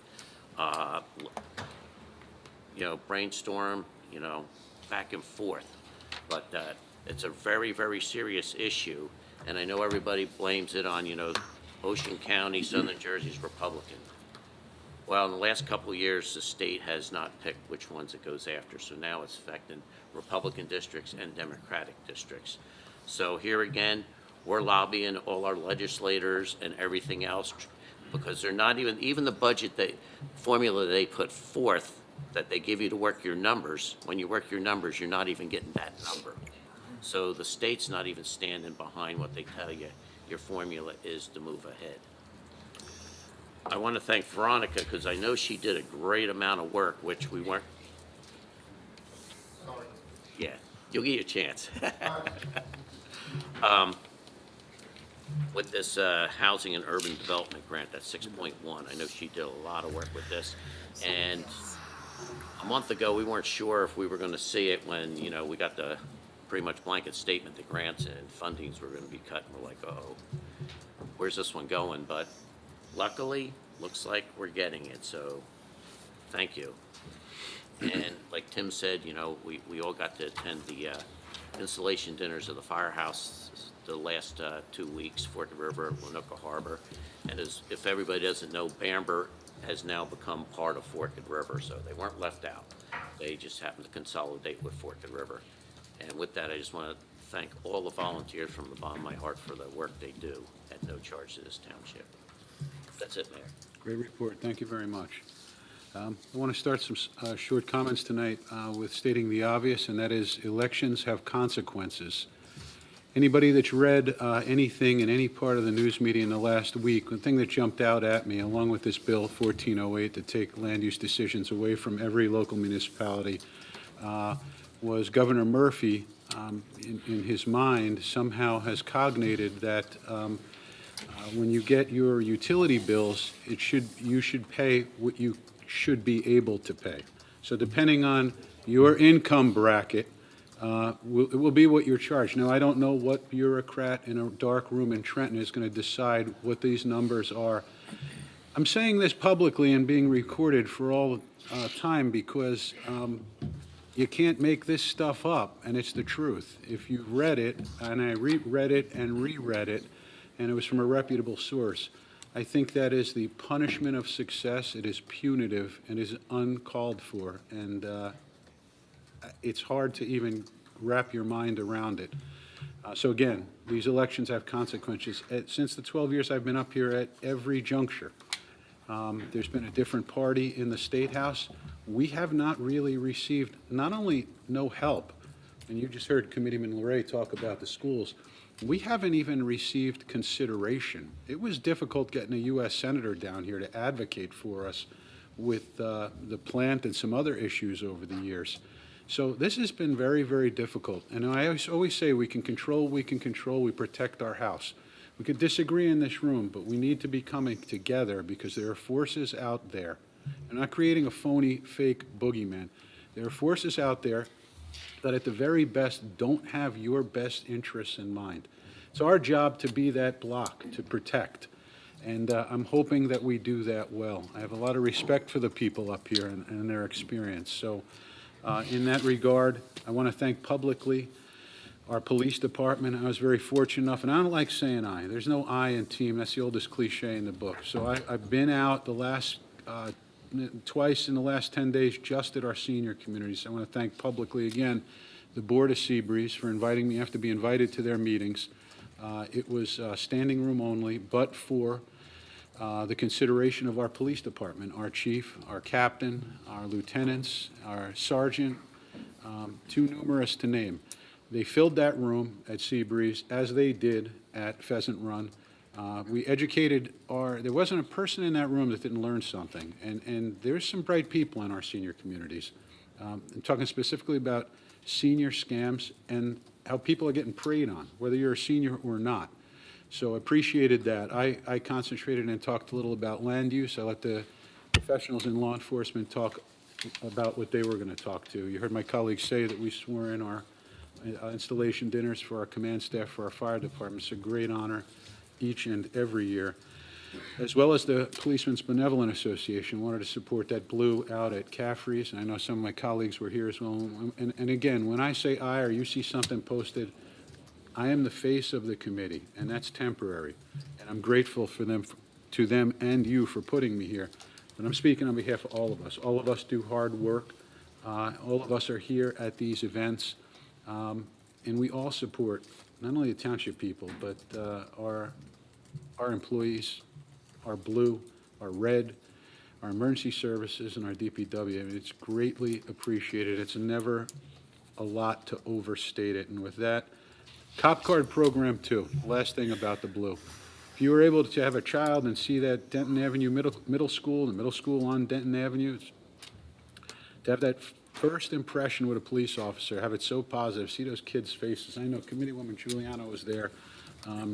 Brainstorm, back and forth. But it's a very, very serious issue. And I know everybody blames it on, Ocean County, Southern Jersey's Republican. Well, in the last couple of years, the state has not picked which ones it goes after. So now it's affecting Republican districts and Democratic districts. So here again, we're lobbying all our legislators and everything else because they're not even the budget formula they put forth that they give you to work your numbers. When you work your numbers, you're not even getting that number. So the state's not even standing behind what they tell you your formula is to move ahead. I want to thank Veronica because I know she did a great amount of work, which we weren't. Sorry. Yeah, you'll get your chance. With this housing and urban development grant, that's 6.1. I know she did a lot of work with this. And a month ago, we weren't sure if we were going to see it when, we got the pretty much blanket statement that grants and fundings were going to be cut. And we're like, oh, where's this one going? But luckily, looks like we're getting it. So thank you. And like Tim said, we all got to attend the installation dinners of the firehouse the last 2 weeks, Forked River, Winoka Harbor. And if everybody doesn't know, Bamber has now become part of Forked River, so they weren't left out. They just happened to consolidate with Forked River. And with that, I just want to thank all the volunteers from the bottom of my heart for the work they do at no charge to this township. That's it, Mayor. Great report. Thank you very much. I want to start some short comments tonight with stating the obvious, and that is elections have consequences. Anybody that's read anything in any part of the news media in the last week, the thing that jumped out at me, along with this bill 1408 to take land use decisions away from every local municipality, was Governor Murphy, in his mind, somehow has cognated that when you get your utility bills, you should pay what you should be able to pay. So depending on your income bracket, it will be what you're charged. Now, I don't know what bureaucrat in a dark room in Trenton is going to decide what these numbers are. I'm saying this publicly and being recorded for all time because you can't make this stuff up, and it's the truth. If you read it, and I reread it and reread it, and it was from a reputable source, I think that is the punishment of success. It is punitive and is uncalled for, and it's hard to even wrap your mind around it. So again, these elections have consequences. Since the 12 years I've been up here at every juncture, there's been a different party in the State House. We have not really received not only no help, and you just heard Committeeman LaRae talk about the schools, we haven't even received consideration. It was difficult getting a U.S. Senator down here to advocate for us with the plant and some other issues over the years. So this has been very, very difficult. And I always say we can control, we protect our house. We could disagree in this room, but we need to be coming together because there are forces out there. I'm not creating a phony, fake boogeyman. There are forces out there that at the very best don't have your best interests in mind. It's our job to be that block, to protect. And I'm hoping that we do that well. I have a lot of respect for the people up here and their experience. So in that regard, I want to thank publicly our police department. I was very fortunate enough, and I don't like saying I. There's no I in team. That's the oldest cliche in the book. So I've been out the last, twice in the last 10 days just at our senior communities. I want to thank publicly again the Board of Seabreeze for inviting me. I have to be invited to their meetings. It was standing room only, but for the consideration of our police department, our chief, our captain, our lieutenants, our sergeant, too numerous to name. They filled that room at Seabreeze as they did at Pheasant Run. We educated there wasn't a person in that room that didn't learn something. And there's some bright people in our senior communities. I'm talking specifically about senior scams and how people are getting preyed on, whether you're a senior or not. So I appreciated that. I concentrated and talked a little about land use. I let the professionals in law enforcement talk about what they were going to talk to. You heard my colleagues say that we swore in our installation dinners for our command staff, for our fire department. It's a great honor each and every year. As well as the Policemen's Benevolent Association wanted to support that blue out at Caffrey's, and I know some of my colleagues were here as well. And again, when I say I or you see something posted, I am the face of the committee, and that's temporary. And I'm grateful for them, to them and you for putting me here. But I'm speaking on behalf of all of us. All of us do hard work. All of us are here at these events. And we all support not only the township people, but our employees, our blue, our red, our emergency services, and our DPW. I mean, it's greatly appreciated. It's never a lot to overstate it. And with that, Cop Card program too. Last thing about the blue. If you were able to have a child and see that Denton Avenue middle school, the middle school on Denton Avenue, to have that first impression with a police officer, have it so positive, see those kids' faces. I know Committeewoman Giuliano was there.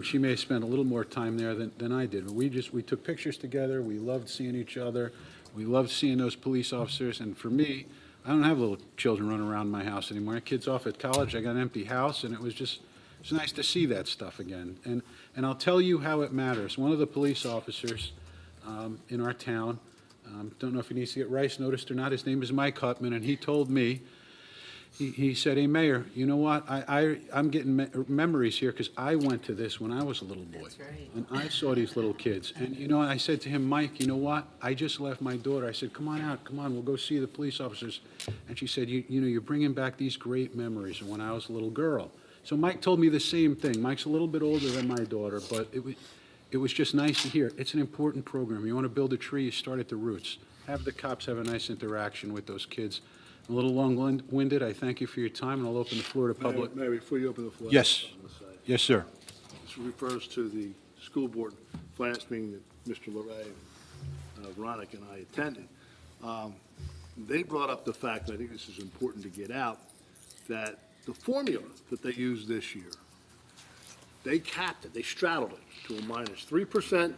She may have spent a little more time there than I did, but we took pictures together. We loved seeing each other. We loved seeing those police officers. And for me, I don't have little children running around my house anymore. My kid's off at college. I got an empty house, and it's nice to see that stuff again. And I'll tell you how it matters. One of the police officers in our town, don't know if he needs to get Rice noticed or not, his name is Mike Hutman, and he told me, he said, "Hey, Mayor, you know what? I'm getting memories here because I went to this when I was a little boy. That's right. And I saw these little kids. And, you know, I said to him, Mike, you know what? I just left my daughter. I said, come on out. Come on. We'll go see the police officers." And she said, you know, you're bringing back these great memories of when I was a little girl. So Mike told me the same thing. Mike's a little bit older than my daughter, but it was just nice to hear. It's an important program. You want to build a tree, you start at the roots. Have the cops have a nice interaction with those kids. A little long-winded. I thank you for your time, and I'll open the floor to public. Mayor, before you open the floor. Yes. I'm gonna say, Yes, sir. This refers to the school board finance meeting that Mr. LeRae, Veronica, and I attended. They brought up the fact, and I think this is important to get out, that the formula that they used this year, they capped it, they straddled it to a minus 3%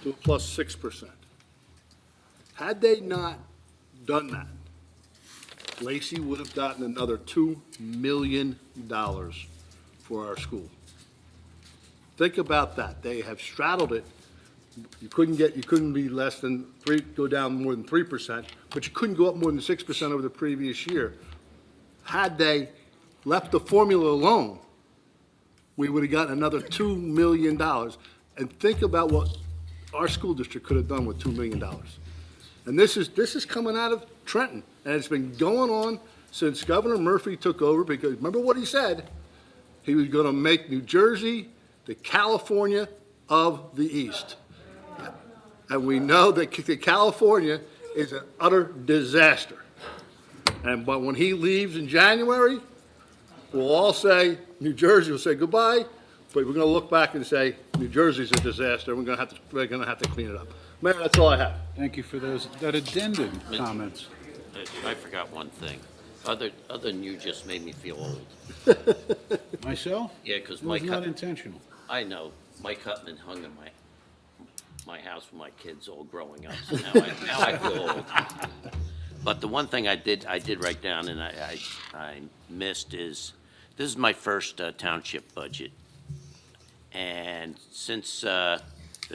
to a plus 6%. Had they not done that, Lacey would have gotten another $2 million for our school. Think about that. They have straddled it. You couldn't be less than go down more than 3%, but you couldn't go up more than 6% over the previous year. Had they left the formula alone, we would have gotten another $2 million. And think about what our school district could have done with $2 million. And this is coming out of Trenton, and it's been going on since Governor Murphy took over, because remember what he said? He was going to make New Jersey the California of the East. And we know that California is an utter disaster. But when he leaves in January, we'll all say, New Jersey will say goodbye, but we're going to look back and say, New Jersey's a disaster, we're going to have to clean it up. Mayor, that's all I have. Thank you for that addendum comments. I forgot one thing. Other than you just made me feel old. Myself? Yeah, because It was not intentional. I know, Mike Hutman hung in my house when my kids all growing up, so now I feel old. But the one thing I did write down and I missed is, this is my first township budget. And since the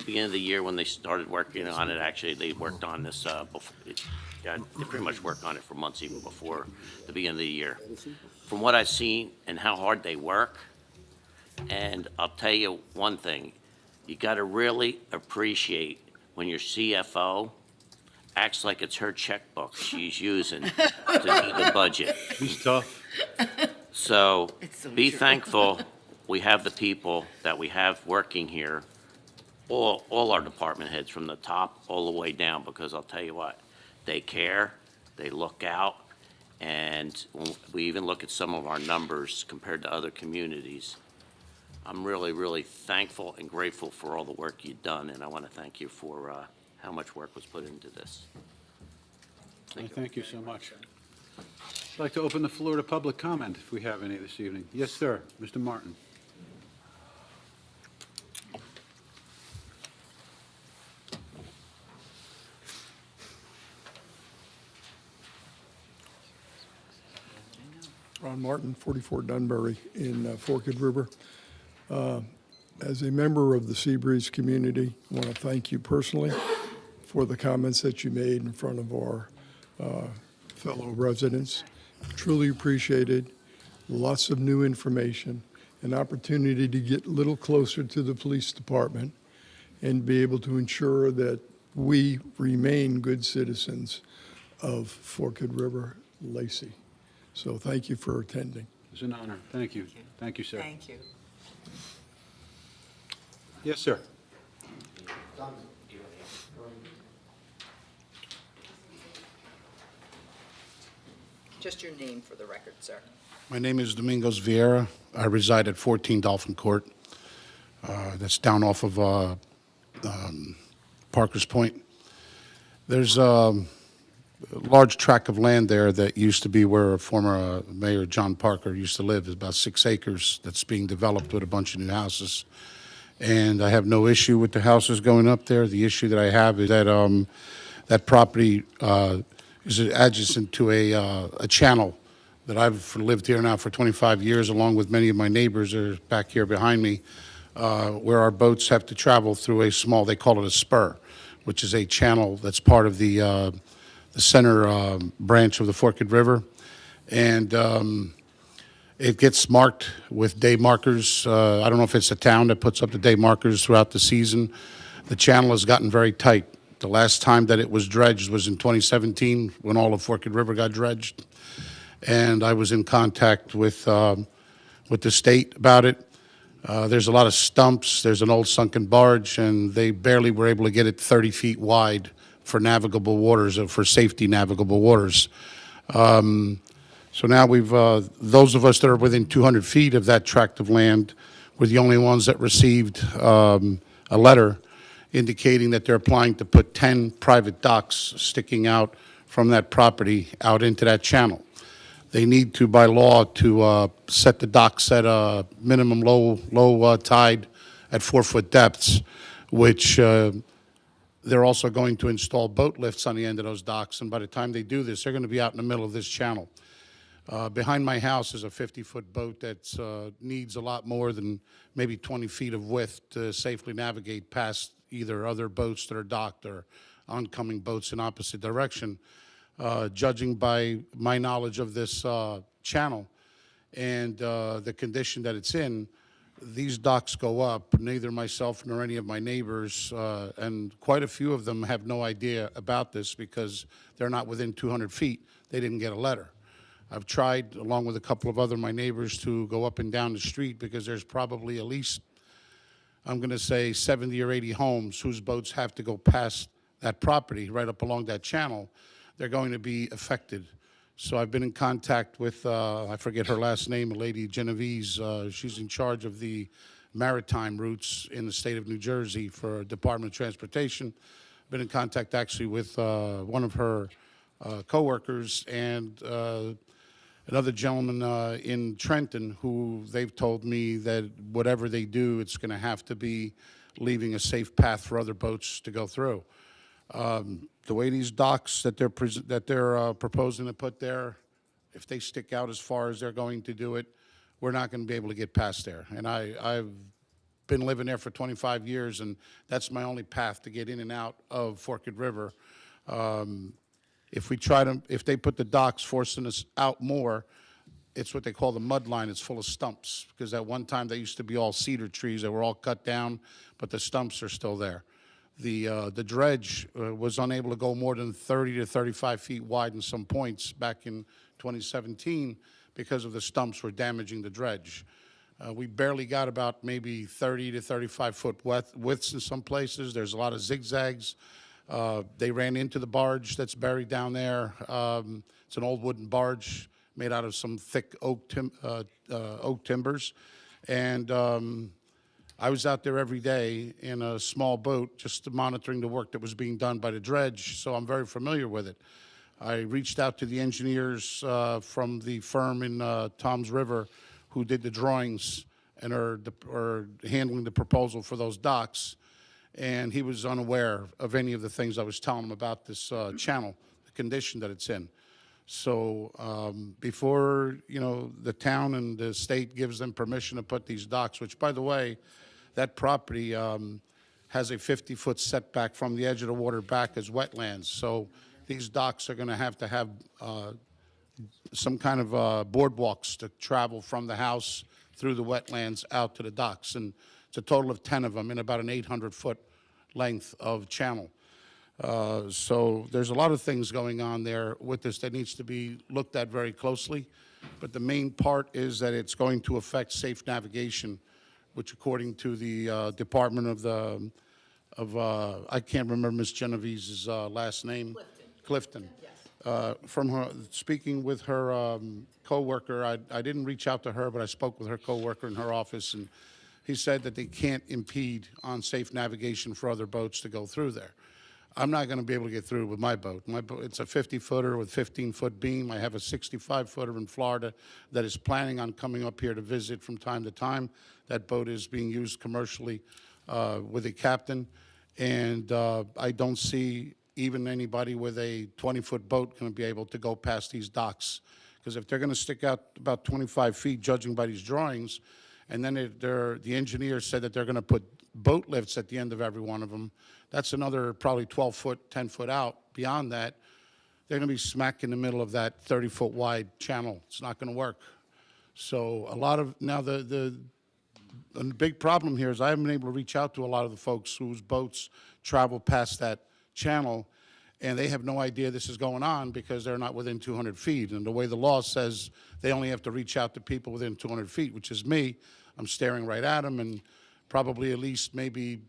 beginning of the year when they started working on it, actually, they worked on this before. They pretty much worked on it for months even before the beginning of the year. from what I've seen and how hard they work, and I'll tell you one thing, you got to really appreciate when your CFO acts like it's her checkbook she's using to do the budget. He's tough. So so be true. thankful we have the people that we have working here, all our department heads from the top all the way down, because I'll tell you what, they care, they look out, and when we even look at some of our numbers compared to other communities. I'm really, really thankful and grateful for all the work you've done, and I want to thank you for how much work was put into this. Thank you so much. I'd like to open the floor to public comment, if we have any this evening. Yes, sir. Mr. Martin. Ron Martin, 44 Dunbury in Forked River. As a member of the Seabreeze community, I want to thank you personally for the comments that you made in front of our fellow residents. Truly appreciated. Lots of new information, an opportunity to get a little closer to the police department and be able to ensure that we remain good citizens of Forked River, Lacey. So thank you for attending. It's an honor. Thank you. Thank you, sir. Thank you. Yes, sir. Just your name for the record, sir. My name is Domingos Vieira. I reside at 14 Dolphin Court. That's down off of Parker's Point. There's a large tract of land there that used to be where former Mayor John Parker used to live. It's about 6 acres that's being developed with a bunch of new houses. And I have no issue with the houses going up there. The issue that I have is that that property is adjacent to a channel that I've lived here now for 25 years, along with many of my neighbors that are back here behind me, where our boats have to travel through a small, they call it a spur, which is a channel that's part of the center branch of the Forked River. And it gets marked with day markers. I don't know if it's a town that puts up the day markers throughout the season. The channel has gotten very tight. The last time that it was dredged was in 2017 when all of Forked River got dredged. And I was in contact with the state about it. There's a lot of stumps. There's an old sunken barge, and they barely were able to get it 30 feet wide for navigable waters, for safety navigable waters. So now we've, those of us that are within 200 feet of that tract of land were the only ones that received a letter indicating that they're applying to put 10 private docks sticking out from that property out into that channel. They need to, by law, to set the docks at a minimum low tide at 4-foot depths, which they're also going to install boat lifts on the end of those docks. And by the time they do this, they're going to be out in the middle of this channel. Behind my house is a 50-foot boat that needs a lot more than maybe 20 feet of width to safely navigate past either other boats that are docked or oncoming boats in opposite direction. Judging by my knowledge of this channel and the condition that it's in, these docks go up. Neither myself nor any of my neighbors, and quite a few of them have no idea about this because they're not within 200 feet. They didn't get a letter. I've tried, along with a couple of other my neighbors, to go up and down the street because there's probably at least, I'm going to say, 70 or 80 homes whose boats have to go past that property right up along that channel. They're going to be affected. So I've been in contact with, I forget her last name, a lady, Genevieve. She's in charge of the maritime routes in the state of New Jersey for Department of Transportation. Been in contact actually with one of her coworkers and another gentleman in Trenton who they've told me that whatever they do, it's going to have to be leaving a safe path for other boats to go through. The way these docks that they're proposing to put there, if they stick out as far as they're going to do it, we're not going to be able to get past there. And I've been living there for 25 years, and that's my only path to get in and out of Forked River. If they put the docks forcing us out more, it's what they call the mud line. It's full of stumps, because at one time they used to be all cedar trees. They were all cut down, but the stumps are still there. The dredge was unable to go more than 30 to 35 feet wide in some points back in 2017 because of the stumps were damaging the dredge. We barely got about maybe 30 to 35 foot widths in some places. There's a lot of zigzags. They ran into the barge that's buried down there. It's an old wooden barge made out of some thick oak timbers. And I was out there every day in a small boat just monitoring the work that was being done by the dredge, so I'm very familiar with it. I reached out to the engineers from the firm in Toms River who did the drawings and are handling the proposal for those docks, and he was unaware of any of the things I was telling him about this channel, the condition that it's in. So before, the town and the state gives them permission to put these docks, which, by the way, that property has a 50-foot setback from the edge of the water back as wetlands. So these docks are going to have some kind of boardwalks to travel from the house through the wetlands out to the docks. And it's a total of 10 of them in about an 800-foot length of channel. So there's a lot of things going on there with this that needs to be looked at very closely. But the main part is that it's going to affect safe navigation, which according to the Department I can't remember Ms. Geneviese's last name. Clifton. Yes. From her, speaking with her coworker, I didn't reach out to her, but I spoke with her coworker in her office, and he said that they can't impede on safe navigation for other boats to go through there. I'm not going to be able to get through with my boat. My boat, it's a 50-footer with 15-foot beam. I have a 65-footer in Florida that is planning on coming up here to visit from time to time. That boat is being used commercially with a captain, and I don't see even anybody with a 20-foot boat going to be able to go past these docks, because if they're going to stick out about 25 feet, judging by these drawings, and then the engineer said that they're going to put boat lifts at the end of every one of them, that's another probably 12-foot, 10-foot out. Beyond that, they're going to be smack in the middle of that 30-foot wide channel. It's not going to work. So a lot of, now the big problem here is I haven't been able to reach out to a lot of the folks whose boats travel past that channel, and they have no idea this is going on because they're not within 200 feet. And the way the law says, they only have to reach out to people within 200 feet, which is me. I'm staring right at them, and probably at least maybe,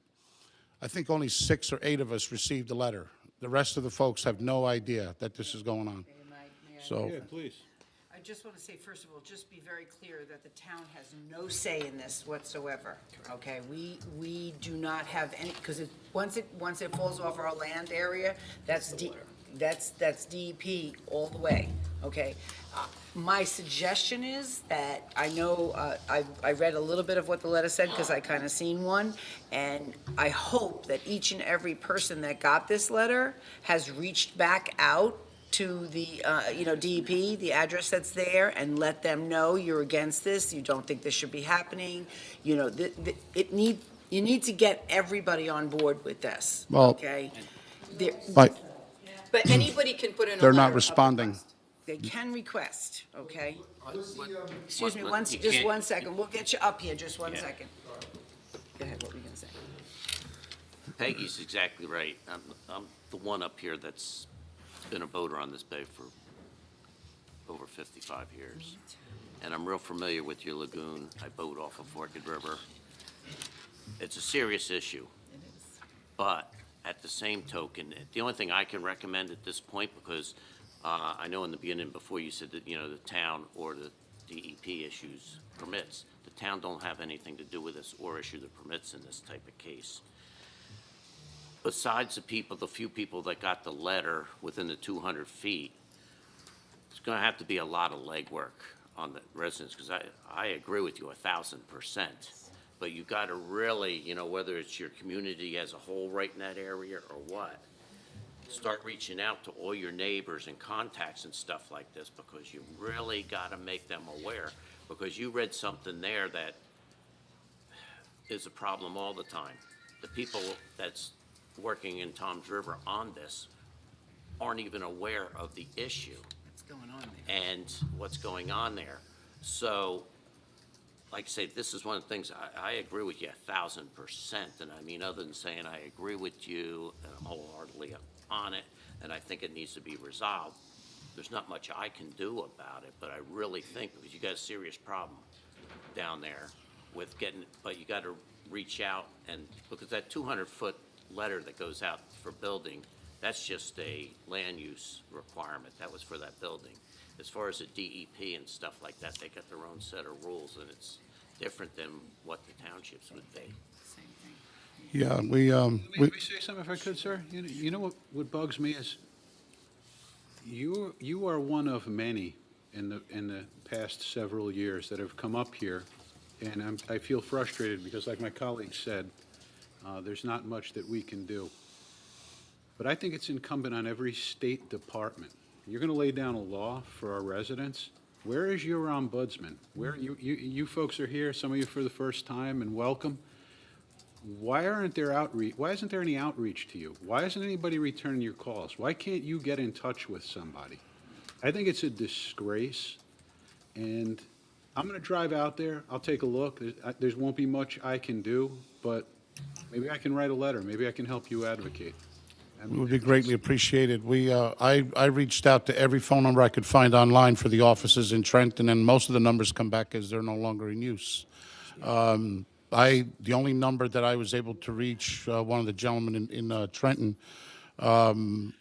I think only 6 or 8 of us received a letter. The rest of the folks have no idea that this is going on. So, Yeah, please. I just want to say, first of all, just be very clear that the town has no say in this whatsoever, okay? We do not have any, because once it falls off our land area, that's DEP all the way, okay? My suggestion is that, I know, I read a little bit of what the letter said, because I kind of seen one, and I hope that each and every person that got this letter has reached back out to the, DEP, the address that's there, and let them know you're against this, you don't think this should be happening. You need to get everybody on board with this, Well, okay? but But anybody can put in a they're not letter of responding. request. They can request, okay? What- Excuse me, what- you just can't- one second, we'll get you up here, just one Yeah. second. Go ahead, what were you gonna say? Peggy's exactly right. I'm the one up here that's been a boater on this bay for over 55 years. And I'm real familiar with your lagoon. I boat off of Forked River. It's a serious issue. But at the same token, the only thing I can recommend at this point, because I know in the beginning, before you said that, the town or the DEP issues permits, the town don't have anything to do with this or issue the permits in this type of case. Besides the few people that got the letter within the 200 feet, it's going to have to be a lot of legwork on the residents, because I agree with you 1,000%. But you got to really, whether it's your community as a whole right in that area or what, start reaching out to all your neighbors and contacts and stuff like this, because you really got to make them aware, because you read something there that is a problem all the time. The people that's working in Toms River on this aren't even aware of the issue What's going on there? and what's going on there. So, like I say, this is one of the things, I agree with you 1,000%. And I mean, other than saying I agree with you and I'm wholeheartedly on it, and I think it needs to be resolved, there's not much I can do about it, but I really think, because you got a serious problem down there with getting, but you got to reach out and, because that 200-foot letter that goes out for building, that's just a land use requirement. That was for that building. As far as the DEP and stuff like that, they got their own set of rules, and it's different than what the townships would be. Yeah, Let me say something if I could, sir. You know what bugs me is you are one of many in the past several years that have come up here, and I feel frustrated because, like my colleague said, there's not much that we can do. But I think it's incumbent on every state department. You're going to lay down a law for our residents. Where is your ombudsman? Where you folks are here, some of you for the first time, and welcome. Why aren't there outreach? Why isn't there any outreach to you? Why isn't anybody returning your calls? Why can't you get in touch with somebody? I think it's a disgrace, and I'm going to drive out there. I'll take a look. There won't be much I can do, but maybe I can write a letter. Maybe I can help you advocate. it would be greatly appreciated. I reached out to every phone number I could find online for the offices in Trenton, and most of the numbers come back as they're no longer in use. The only number that I was able to reach, one of the gentlemen in Trenton, was... A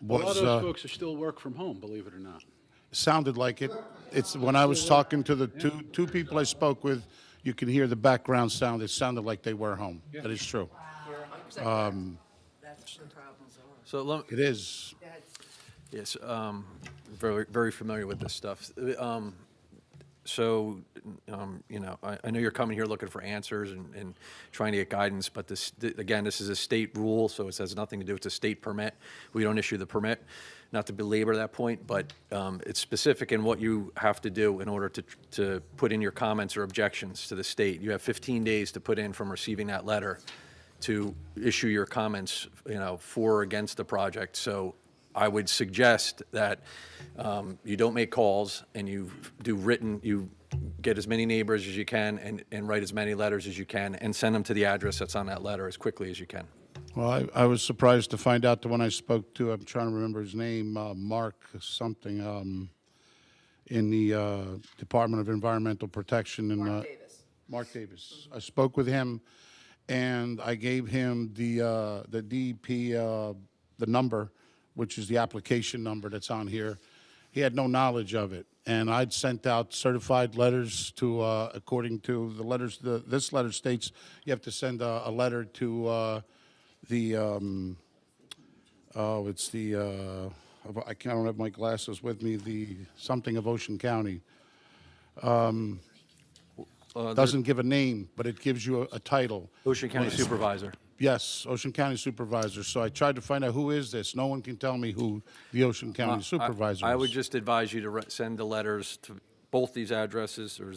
lot of those folks are still work from home, believe it or not. Sounded like it. It's when I was talking to the two people I spoke with, you can hear the background sound. It sounded like they were home. Yeah. That is true. That's the problems are. So It is. yes, very, very familiar with this stuff. So, I know you're coming here looking for answers and trying to get guidance, but again, this is a state rule, so it has nothing to do with a state permit. We don't issue the permit, not to belabor that point, but it's specific in what you have to do in order to put in your comments or objections to the state. You have 15 days to put in from receiving that letter to issue your comments, for or against the project. So I would suggest that you don't make calls and you get as many neighbors as you can and write as many letters as you can and send them to the address that's on that letter as quickly as you can. Well, I was surprised to find out that when I spoke to, I'm trying to remember his name, Mark something, in the Department of Environmental Protection. Mark Davis. Mark Davis. I spoke with him, and I gave him the DEP, the number, which is the application number that's on here. He had no knowledge of it. And I'd sent out certified letters to, according to the letters, this letter states you have to send a letter to I don't have my glasses with me, the something of Ocean County. Doesn't give a name, but it gives you a title. Ocean County Supervisor. Yes, Ocean County Supervisor. So I tried to find out who is this. No one can tell me who the Ocean County Supervisor is. I would just advise you to send the letters to both these addresses or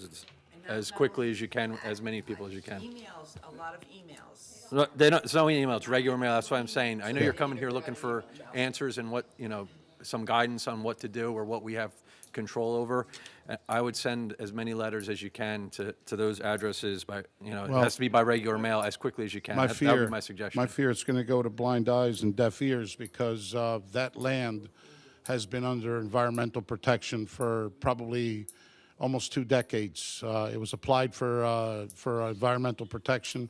as quickly as you can, as many people as you can. Emails, a lot of emails. No, it's no email, it's regular mail, that's what I'm saying. I know you're coming here looking for answers and what, some guidance on what to do or what we have control over. I would send as many letters as you can to those addresses by, it has to be by regular mail as quickly as you can. That would be my suggestion. My fear it's going to go to blind eyes and deaf ears because that land has been under environmental protection for probably almost 2 decades. It was applied for environmental protection,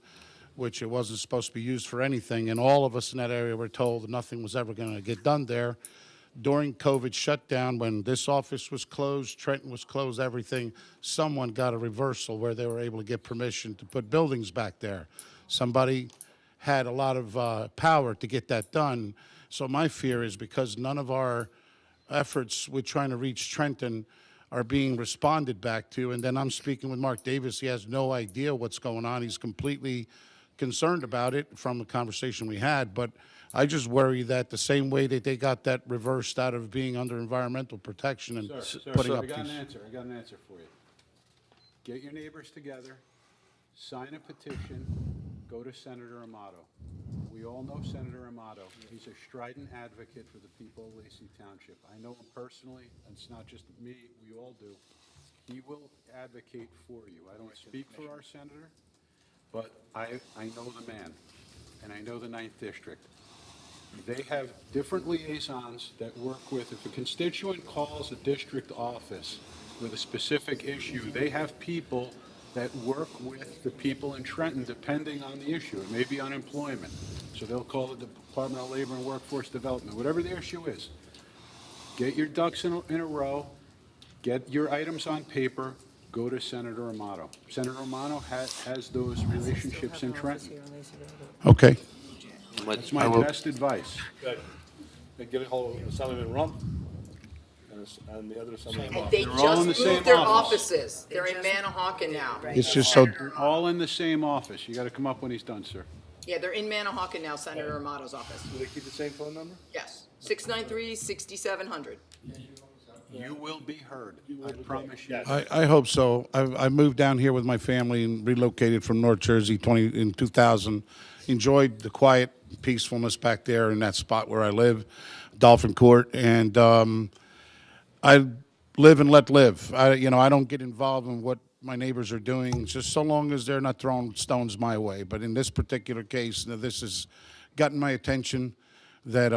which it wasn't supposed to be used for anything, and all of us in that area were told that nothing was ever going to get done there. During COVID shutdown, when this office was closed, Trenton was closed, everything, someone got a reversal where they were able to get permission to put buildings back there. Somebody had a lot of power to get that done. So my fear is because none of our efforts with trying to reach Trenton are being responded back to, and then I'm speaking with Mark Davis. He has no idea what's going on. He's completely concerned about it from the conversation we had, but I just worry that the same way that they got that reversed out of being under environmental protection and putting up I got these. I got an answer for you. Get your neighbors together, sign a petition, go to Senator Amato. We all know Senator Amato. He's a strident advocate for the people of Lacey Township. I know him personally, and it's not just me, we all do. he will advocate for you. I don't speak for our senator, but I know the man, and I know the 9th District. They have different liaisons that work with, if a constituent calls a district office with a specific issue, they have people that work with the people in Trenton depending on the issue. It may be unemployment, so they'll call the Department of Labor and Workforce Development, whatever the issue is. Get your ducks in a row, get your items on paper, go to Senator Amato. Senator Amato has those relationships in Trenton. Okay. That's my best advice. Good. They get a hold of Assemblyman Rump and the other Assemblyman. They They're all in the just same moved their office. offices. They're in Manahawkin now. It's just so, They're all in the same office. You got to come up when he's done, sir. Yeah, they're in Manahawkin now, Senator Amato's office. Do they keep the same phone number? Yes, 693-6700. You will be heard. I promise you. I hope so. I moved down here with my family and relocated from North Jersey in 2000. Enjoyed the quiet peacefulness back there in that spot where I live, Dolphin Court, and I live and let live. I don't get involved in what my neighbors are doing, just so long as they're not throwing stones my way. But in this particular case, this has gotten my attention that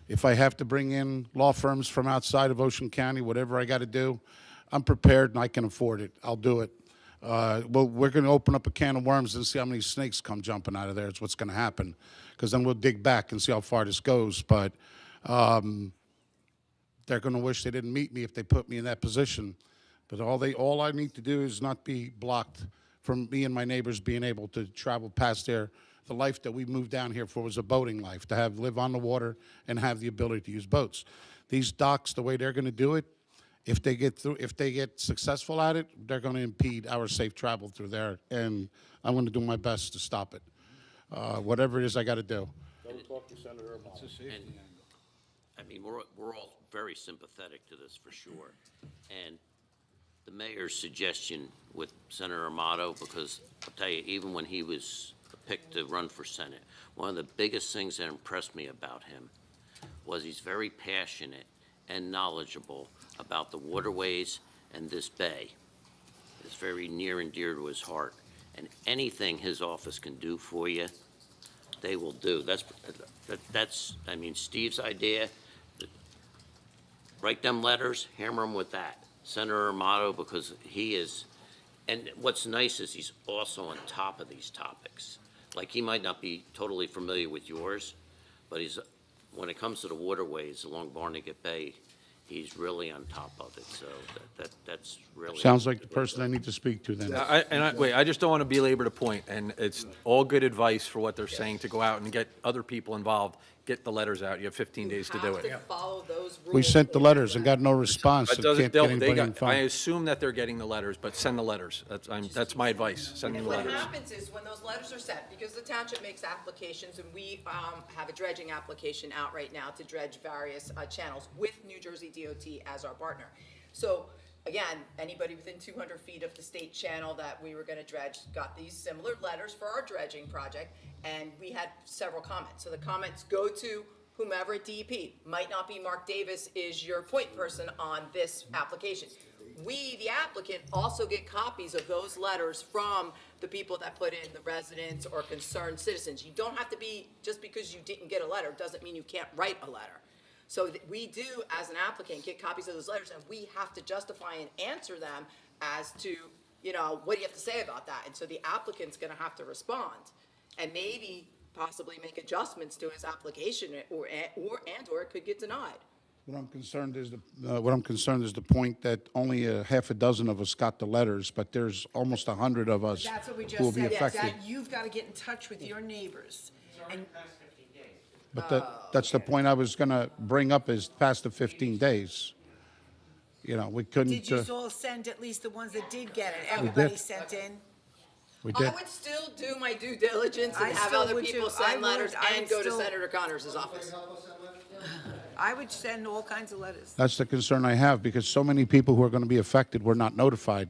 if I have to bring in law firms from outside of Ocean County, whatever I got to do, I'm prepared and I can afford it. I'll do it. Well, we're going to open up a can of worms and see how many snakes come jumping out of there. It's what's going to happen, because then we'll dig back and see how far this goes. But they're going to wish they didn't meet me if they put me in that position. But all I need to do is not be blocked from me and my neighbors being able to travel past there. The life that we moved down here for was a boating life, to live on the water and have the ability to use boats. These docks, the way they're going to do it, if they get successful at it, they're going to impede our safe travel through there, and I'm going to do my best to stop it. Whatever it is I got to do. Don't talk to Senator Amato. I mean, we're all very sympathetic to this for sure. And the mayor's suggestion with Senator Amato, because I'll tell you, even when he was picked to run for Senate, one of the biggest things that impressed me about him was he's very passionate and knowledgeable about the waterways and this bay. It's very near and dear to his heart. And anything his office can do for you, they will do. That's I mean, Steve's idea, write them letters, hammer them with that. Senator Amato, because he is, and what's nice is he's also on top of these topics. Like, he might not be totally familiar with yours, but when it comes to the waterways along Barnegat Bay, he's really on top of it, so that's really. Sounds like the person I need to speak to then. I just don't want to belabor the point, and it's all good advice for what they're saying, to go out and get other people involved, get the letters out. You have 15 days to do You it. have to follow those rules. We sent the letters and got no response. But So doesn't, can't get anybody on the I phone. assume that they're getting the letters, but send the letters. That's my advice, send them the What letters. happens is, when those letters are sent, because the township makes applications, and we have a dredging application out right now to dredge various channels with New Jersey DOT as our partner. So, again, anybody within 200 feet of the state channel that we were gonna dredge got these similar letters for our dredging project, and we had several comments. So the comments go to whomever at DEP. Might not be Mark Davis is your point person on this application. We, the applicant, also get copies of those letters from the people that put in, the residents or concerned citizens. You don't have to be, just because you didn't get a letter, doesn't mean you can't write a letter. So we do, as an applicant, get copies of those letters, and we have to justify and answer them as to, what do you have to say about that? And so the applicant's gonna have to respond, and maybe possibly make adjustments to his application, or it could get denied. What I'm concerned is the point that only a half a dozen of us got the letters, but there's almost 100 of us That's what we who will just be said, affected. that you've got to get in touch with your neighbors. And But that's the point I was going to bring up, is past the 15 days. We couldn't. did you all send at least the ones that did get it? We Everybody did. sent in? We I did. would still do my due diligence I and have still other would people too. I send would. letters I and would go to still- Senator Connors' office. I would send all kinds of letters. That's the concern I have, because so many people who are going to be affected were not notified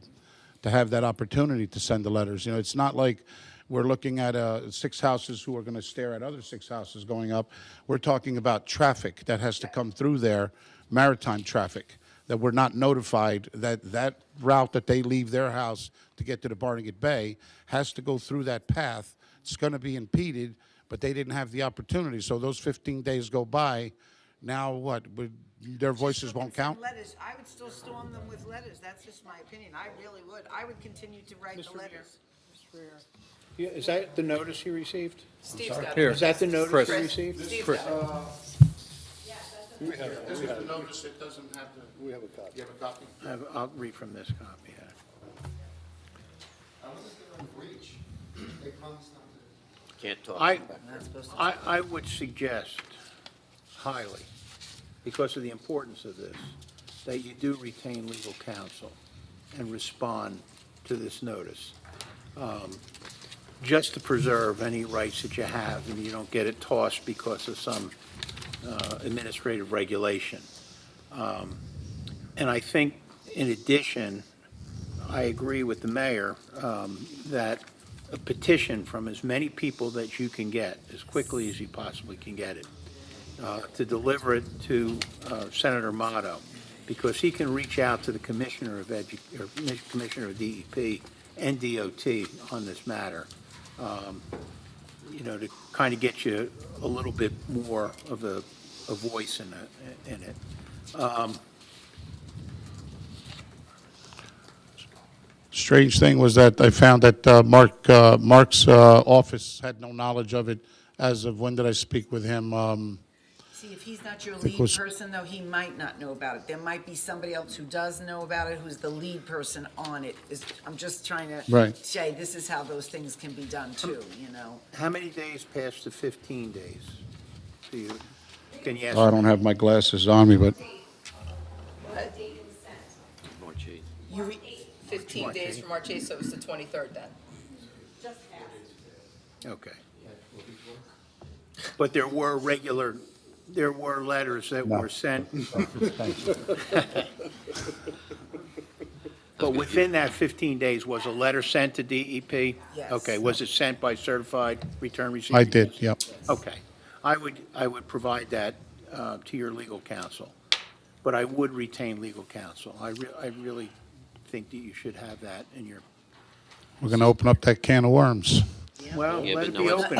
to have that opportunity to send the letters. It's not like we're looking at 6 houses who are going to stare at other 6 houses going up. We're talking about traffic that has to come through there, maritime traffic. that were not notified that that route that they leave their house to get to the Barnegat Bay has to go through that path. It's going to be impeded, but they didn't have the opportunity. So those 15 days go by. Now what? Their voices won't count? Letters, I would still storm them with letters, that's just my opinion, I really would. I would continue to write the letters. Yeah, is that the notice he received? Steve's got Here. it. Is that the notice he Chris. received? Steve's got it. This is the notice. It doesn't have the. We have a copy. You have a copy? I'll read from this copy, yeah. Can't talk. I would suggest highly, because of the importance of this, that you do retain legal counsel and respond to this notice, just to preserve any rights that you have, and you don't get it tossed because of some administrative regulation. And I think, in addition, I agree with the mayor that a petition from as many people that you can get, as quickly as you possibly can get it, to deliver it to Senator Motto, because he can reach out to the Commissioner of Commissioner of DEP and DOT on this matter, to kind of get you a little bit more of a voice in it. Strange thing was that I found that Mark's office had no knowledge of it as of when did I speak with him? See, if he's not your Think lead was- person, though, he might not know about it. There might be somebody else who does know about it, who's the lead person on it. I'm just trying to Right. say, this is how those things can be done too, How many days past the 15 days? Can you ask? I don't have my glasses on me, but March 8th. You 15 days from March 8th, so it's the 23rd then. Okay. But there were letters that were sent. But within that 15 days, was a letter sent to DEP? Yes. Okay, was it sent by certified return receipt? I did, yep. Okay. I would provide that to your legal counsel, but I would retain legal counsel. I really think that you should have that in your, We're going to open up that can of worms. well, Yeah, let but it no be one's- open.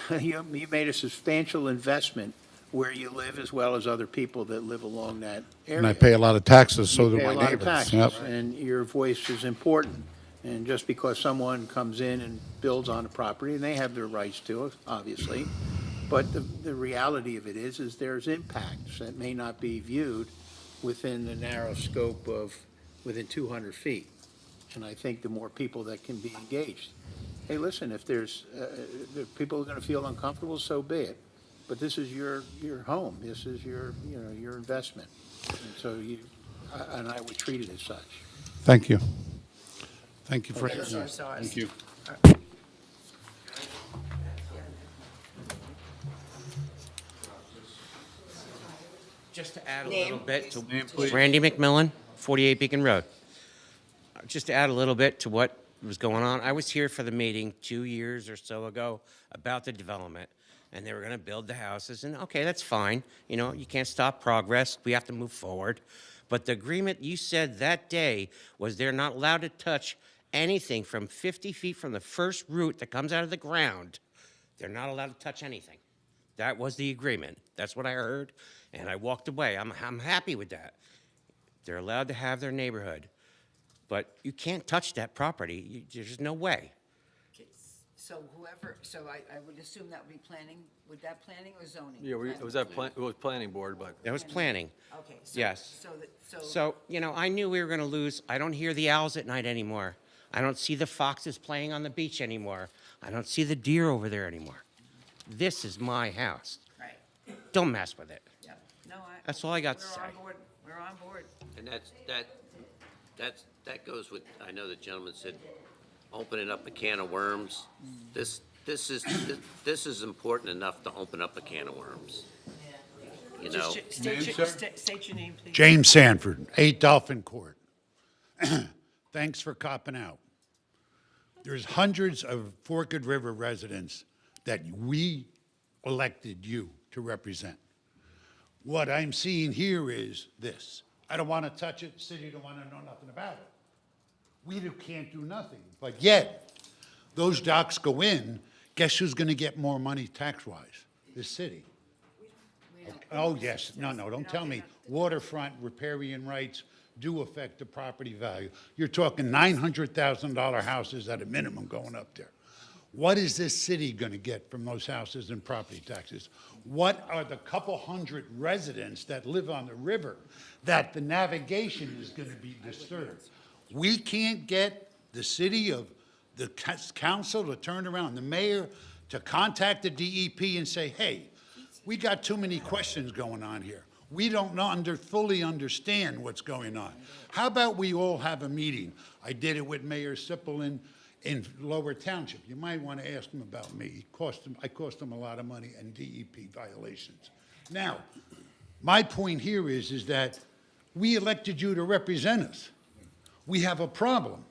I mean, you made a substantial investment where you live as well as other people that live along that area. And I pay a lot of taxes, so do You pay my a lot of neighbors. taxes, Yep. and your voice is important. And just because someone comes in and builds on a property, and they have their rights to it, obviously, but the reality of it is there's impacts that may not be viewed within the narrow scope of within 200 feet. And I think the more people that can be engaged. Hey, listen, if there's, people are going to feel uncomfortable, so be it. But this is your home. This is your investment. And so and I would treat it as such. Thank you. Thank you for. Thank you. Just to add a Name, little bit to please. Randy McMillan, 48 Beacon Road. Just to add a little bit to what was going on, I was here for the meeting 2 years or so ago about the development, and they were going to build the houses, and okay, that's fine. You can't stop progress. We have to move forward. But the agreement you said that day was they're not allowed to touch anything from 50 feet from the first root that comes out of the ground. They're not allowed to touch anything. That was the agreement. That's what I heard, and I walked away. I'm happy with that. They're allowed to have their neighborhood, but you can't touch that property. There's no way. So I would assume that would be planning, would that planning or zoning? Yeah, it was planning board, but. That was planning. Okay. so- Yes. So So, I knew we were going to lose. I don't hear the owls at night anymore. I don't see the foxes playing on the beach anymore. I don't see the deer over there anymore. This is my house. right, Don't mess with it. yeah, no, That's all I got to we're say. on board, we're on board. And that goes with, I know the gentleman said, opening up a can of worms. This is important enough to open up a can of worms. State your name, please. James Sanford, 8 Dolphin Court. Thanks for copping out. There's hundreds of Forked River residents that we elected you to represent. What I'm seeing here is this. I don't want to touch it, the city don't want to know nothing about it. Can't do nothing, but yet, those docks go in, guess who's going to get more money tax-wise? The city. Oh, yes, no, don't tell me. Waterfront riparian rights do affect the property value. You're talking $900,000 houses at a minimum going up there. What is this city going to get from those houses and property taxes? What are the couple hundred residents that live on the river that the navigation is going to be disturbed? We can't get the city of the council to turn around, the mayor to contact the DEP and say, hey, we got too many questions going on here. We don't fully understand what's going on. How about we all have a meeting? I did it with Mayor Sippel in Lower Township. You might want to ask him about me. I cost him a lot of money and DEP violations. Now, my point here is that we elected you to represent us. We have a problem,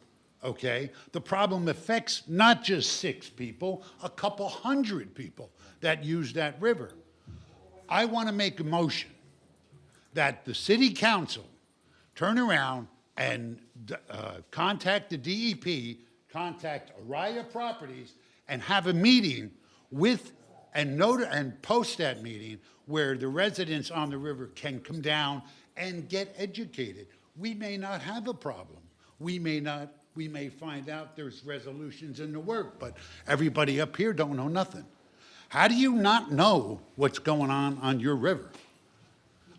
okay? The problem affects not just 6 people, a couple hundred people that use that river. I want to make a motion that the city council turn around and contact the DEP, contact Araya Properties, and have a meeting with, and post that meeting where the residents on the river can come down and get educated. We may not have a problem. We may find out there's resolutions in the work, but everybody up here don't know nothing. How do you not know what's going on your river?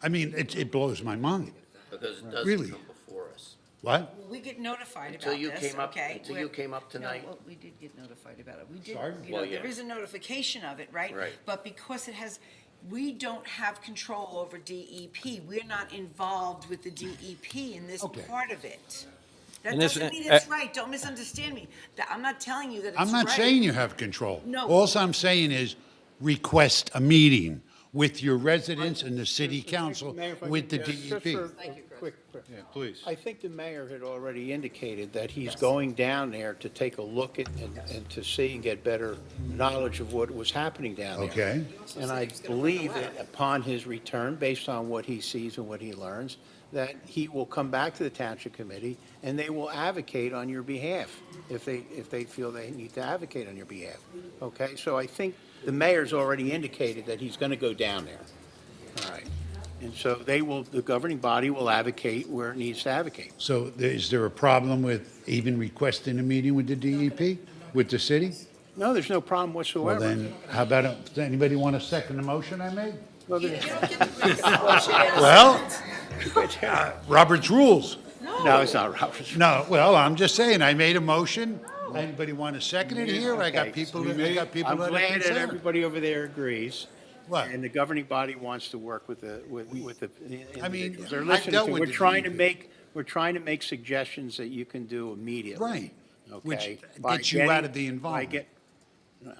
I mean, it blows my mind. Because it doesn't Really? come before us. What? We get notified Until about you this, came up, okay? until you came up tonight. No, well, we did get notified about it. We did, Sorry? you know, Well, yeah. there is a notification of it, right? Right. But because we don't have control over DEP. We're not involved with the DEP in this Okay. part of it. That And this- doesn't mean it's right. Don't misunderstand me. I'm not telling you that it's right. I'm not saying you have control. No. All I'm saying is request a meeting with your residents and the city council Mayor, if I with the could, just DEP. for a quick- Yeah, please. I think the mayor had already indicated that he's going down there to take a look at and to see and get better knowledge of what was happening down there. Okay? And I believe that upon his return, based on what he sees and what he learns, that he will come back to the township committee and they will advocate on your behalf if they feel they need to advocate on your behalf. Okay, so I think the mayor's already indicated that he's going to go down there. All right. And so the governing body will advocate where it needs to advocate. So is there a problem with even requesting a meeting with the DEP, with the city? No, there's no problem Well, whatsoever. then, how about, does anybody want to second the motion I made? Well, there's- Well, Robert's rules. No, it's not Robert's. No, well, I'm just saying, I made a motion. Anybody want to second it here? I got Okay, people, so I got people I'm that are glad that concerned. everybody over there agrees. What? And the governing body wants to work with the I mean, individuals. They're I listening dealt to, with we're the trying to DEP. make suggestions that you can do immediately. Right. Which Okay? By gets you out getting- of the by involvement. get- no,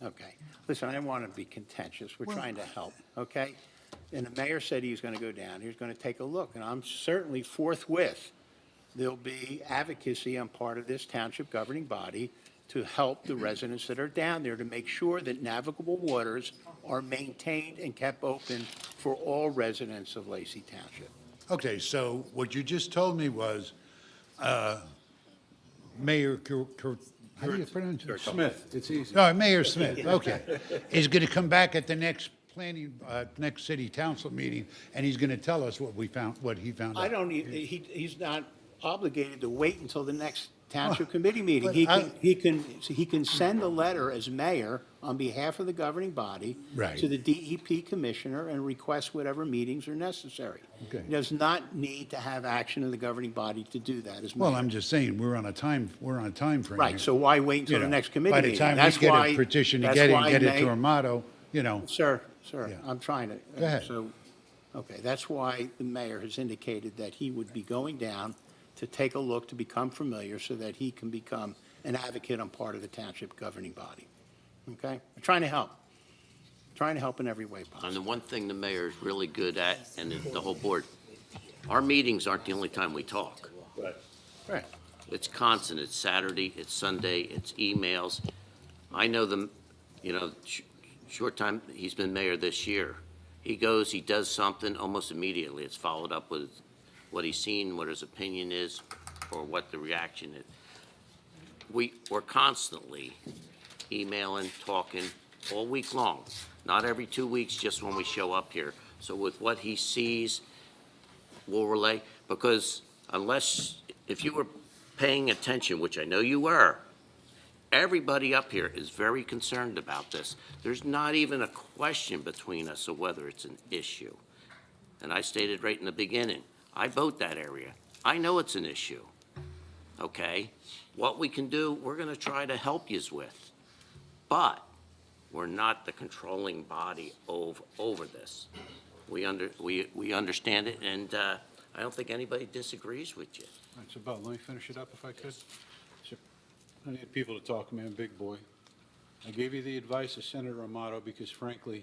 okay. Listen, I don't want to be contentious. We're trying to help, okay? And the mayor said he was going to go down. He was going to take a look, and I'm certainly forthwith, there'll be advocacy on part of this township governing body to help the residents that are down there to make sure that navigable waters are maintained and kept open for all residents of Lacey Township. Okay, so what you just told me was, Mayor, how do you pronounce it? Smith, it's easy. No, Mayor Smith, okay, is going to come back at the next next city council meeting, and he's going to tell us what he found out. I don't, he's not obligated to wait until the next township committee meeting. but He can send a letter as mayor on behalf of the governing body Right. to the DEP commissioner and request whatever meetings are necessary. Okay. He does not need to have action in the governing body to do that as mayor. Well, I'm just saying, we're on a time frame Right, here. so why wait until You the know, next committee By meeting? the time we That's get why- a petition to that's get it, why and get it to May- a motto, you know. Sir, Yeah. I'm trying to. Go ahead. So, okay, that's why the mayor has indicated that he would be going down to take a look, to become familiar, so that he can become an advocate on part of the township governing body. Okay? We're trying to help. Trying to help in every way possible. And the one thing the mayor is really good at, and the whole board, our meetings aren't the only time we talk. Right. It's constant. It's Saturday, it's Sunday, it's emails. I know them, short time, he's been mayor this year. he goes, he does something, almost immediately, it's followed up with what he's seen, what his opinion is, or what the reaction is. We're constantly emailing, talking, all week long, not every 2 weeks, just when we show up here. So with what he sees, we'll relay, because if you were paying attention, which I know you were, everybody up here is very concerned about this. There's not even a question between us of whether it's an issue. And I stated right in the beginning, I vote that area. I know it's an issue, okay? What we can do, we're gonna try to help yous with. But we're not the controlling body over this. We understand it, and I don't think anybody disagrees with you. All right, so Bob, let me finish it up if I could. So, I need people to talk, man, big boy. I gave you the advice of Senator Amato because frankly,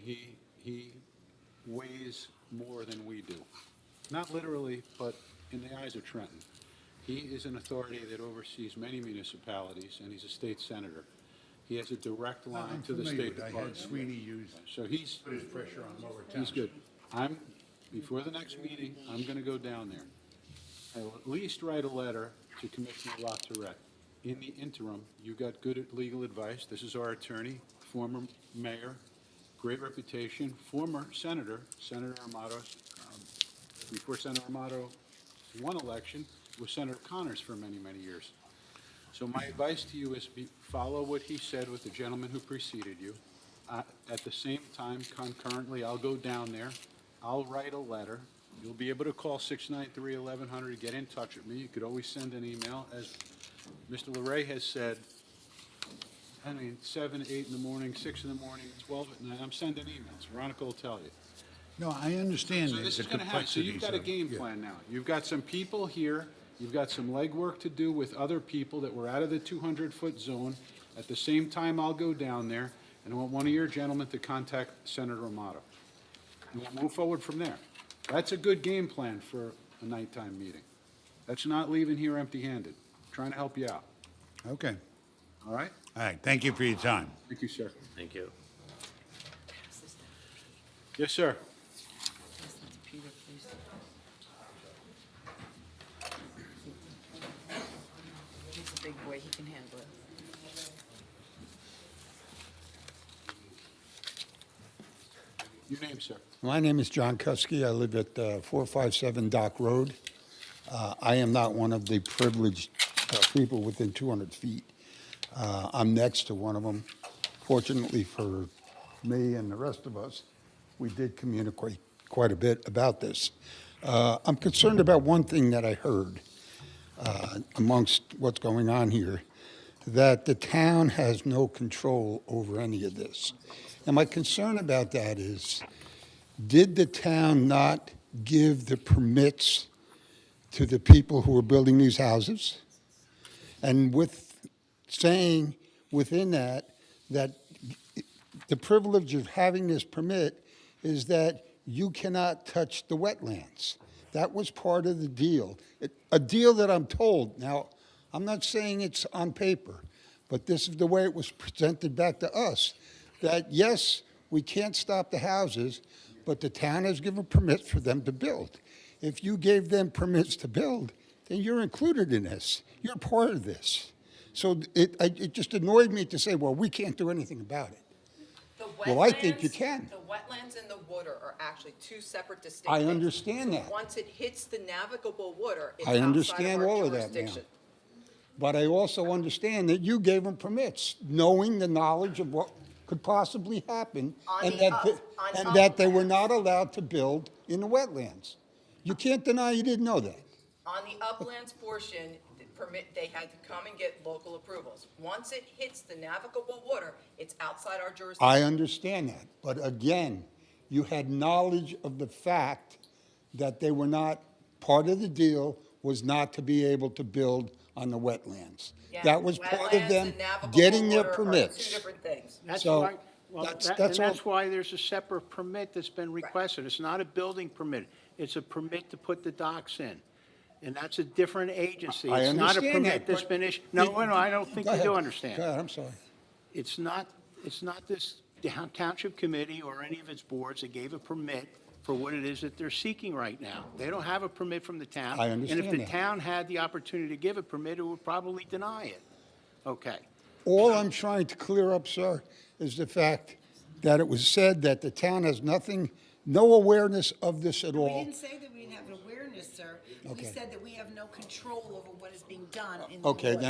he weighs more than we do. Not literally, but in the eyes of Trenton. He is an authority that oversees many municipalities, and he's a state senator. He has a direct line I'm to the familiar State with it. I had Department. Sweeney use, So he's, put his pressure on Lower Township. he's good. Before the next meeting, I'm gonna go down there. I will at least write a letter to Commissioner LaTourette. In the interim, you got good legal advice. This is our attorney, former mayor, great reputation, former senator, Senator Amato. Before Senator Amato won election, was Senator Connors for many, many years. So my advice to you is follow what he said with the gentleman who preceded you. At the same time, concurrently, I'll go down there. I'll write a letter. You'll be able to call 693-1100 to get in touch with me. You could always send an email. As Mr. LaRae has said, 7, 8 in the morning, 6 in the morning, 12 at night, I'm sending emails. Veronica will tell you. No, I understand So the this is going to happen. So you've complexities got a of- game yeah. plan now. You've got some people here. You've got some legwork to do with other people that were out of the 200-foot zone. At the same time, I'll go down there, and I want one of your gentlemen to contact Senator Amato. And we'll move forward from there. That's a good game plan for a nighttime meeting. That's not leaving here empty-handed. Trying to help you out. Okay. All right? All right, thank you for your time. Thank you, sir. Thank you. Yes, sir. He's a big boy, he can handle it. Your name, sir? My name is John Kuski. I live at 457 Dock Road. I am not one of the privileged people within 200 feet. I'm next to one of them. Fortunately for me and the rest of us, we did communicate quite a bit about this. I'm concerned about one thing that I heard amongst what's going on here, that the town has no control over any of this. And my concern about that is, did the town not give the permits to the people who are building these houses? And with saying within that the privilege of having this permit is that you cannot touch the wetlands. That was part of the deal. A deal that I'm told, now, I'm not saying it's on paper, but this is the way it was presented back to us, that yes, we can't stop the houses, but the town has given permits for them to build. If you gave them permits to build, then you're included in this. You're part of this. So it just annoyed me to say, well, we can't do anything about it. Well, I think you can. The wetlands and the water are actually two separate distinct I things. understand So that. once it hits the navigable water, it's I outside understand of our all of that, ma'am. jurisdiction. But I also understand that you gave them permits, knowing the knowledge of what could possibly happen, On and the that, up- on and that they were uplands. not allowed to build in the wetlands. You can't deny you didn't know that. On the uplands portion, they had to come and get local approvals. Once it hits the navigable water, it's outside our jurisdiction. I understand that, but again, you had knowledge of the fact that they were not, part of the deal was not to be able to build on the wetlands. Yeah, That was part of wetlands them and navigable getting their water are permits. Two different things. That's So, why, well, that's- that- that's and all. that's why there's a separate permit that's been requested. It's not a building permit. It's a permit to put the docks in. And that's a different agency. I It's not a understand permit that, that's but- been issued. No, I don't think Go you do ahead. understand. Go ahead, I'm sorry. It's not this township committee or any of its boards that gave a permit for what it is that they're seeking right now. They don't have a permit from the town. I understand And if the that. town had the opportunity to give a permit, it would probably deny it. Okay. All I'm trying to clear up, sir, is the fact that it was said that the town has no awareness of this at We all. didn't say that we didn't have an awareness, sir. We Okay. said that we have no control over what is being done in the Okay, ward.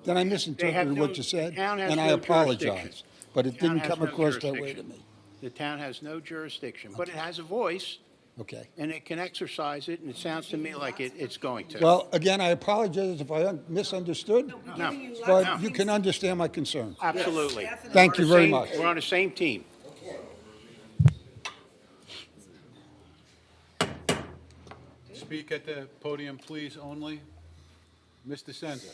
then I misinterpreted what you said, town has and I no apologize. jurisdiction. But it Town didn't has come no across that way to jurisdiction. me. The town has no jurisdiction, but it has a voice, Okay. and it can exercise it, and it sounds to me like it's going to. Well, again, I apologize if I misunderstood, No, but you can understand my concern. absolutely. Thank you We're on the very same- much. We're on the same team. Speak at the podium, please, only. Mr. Senza.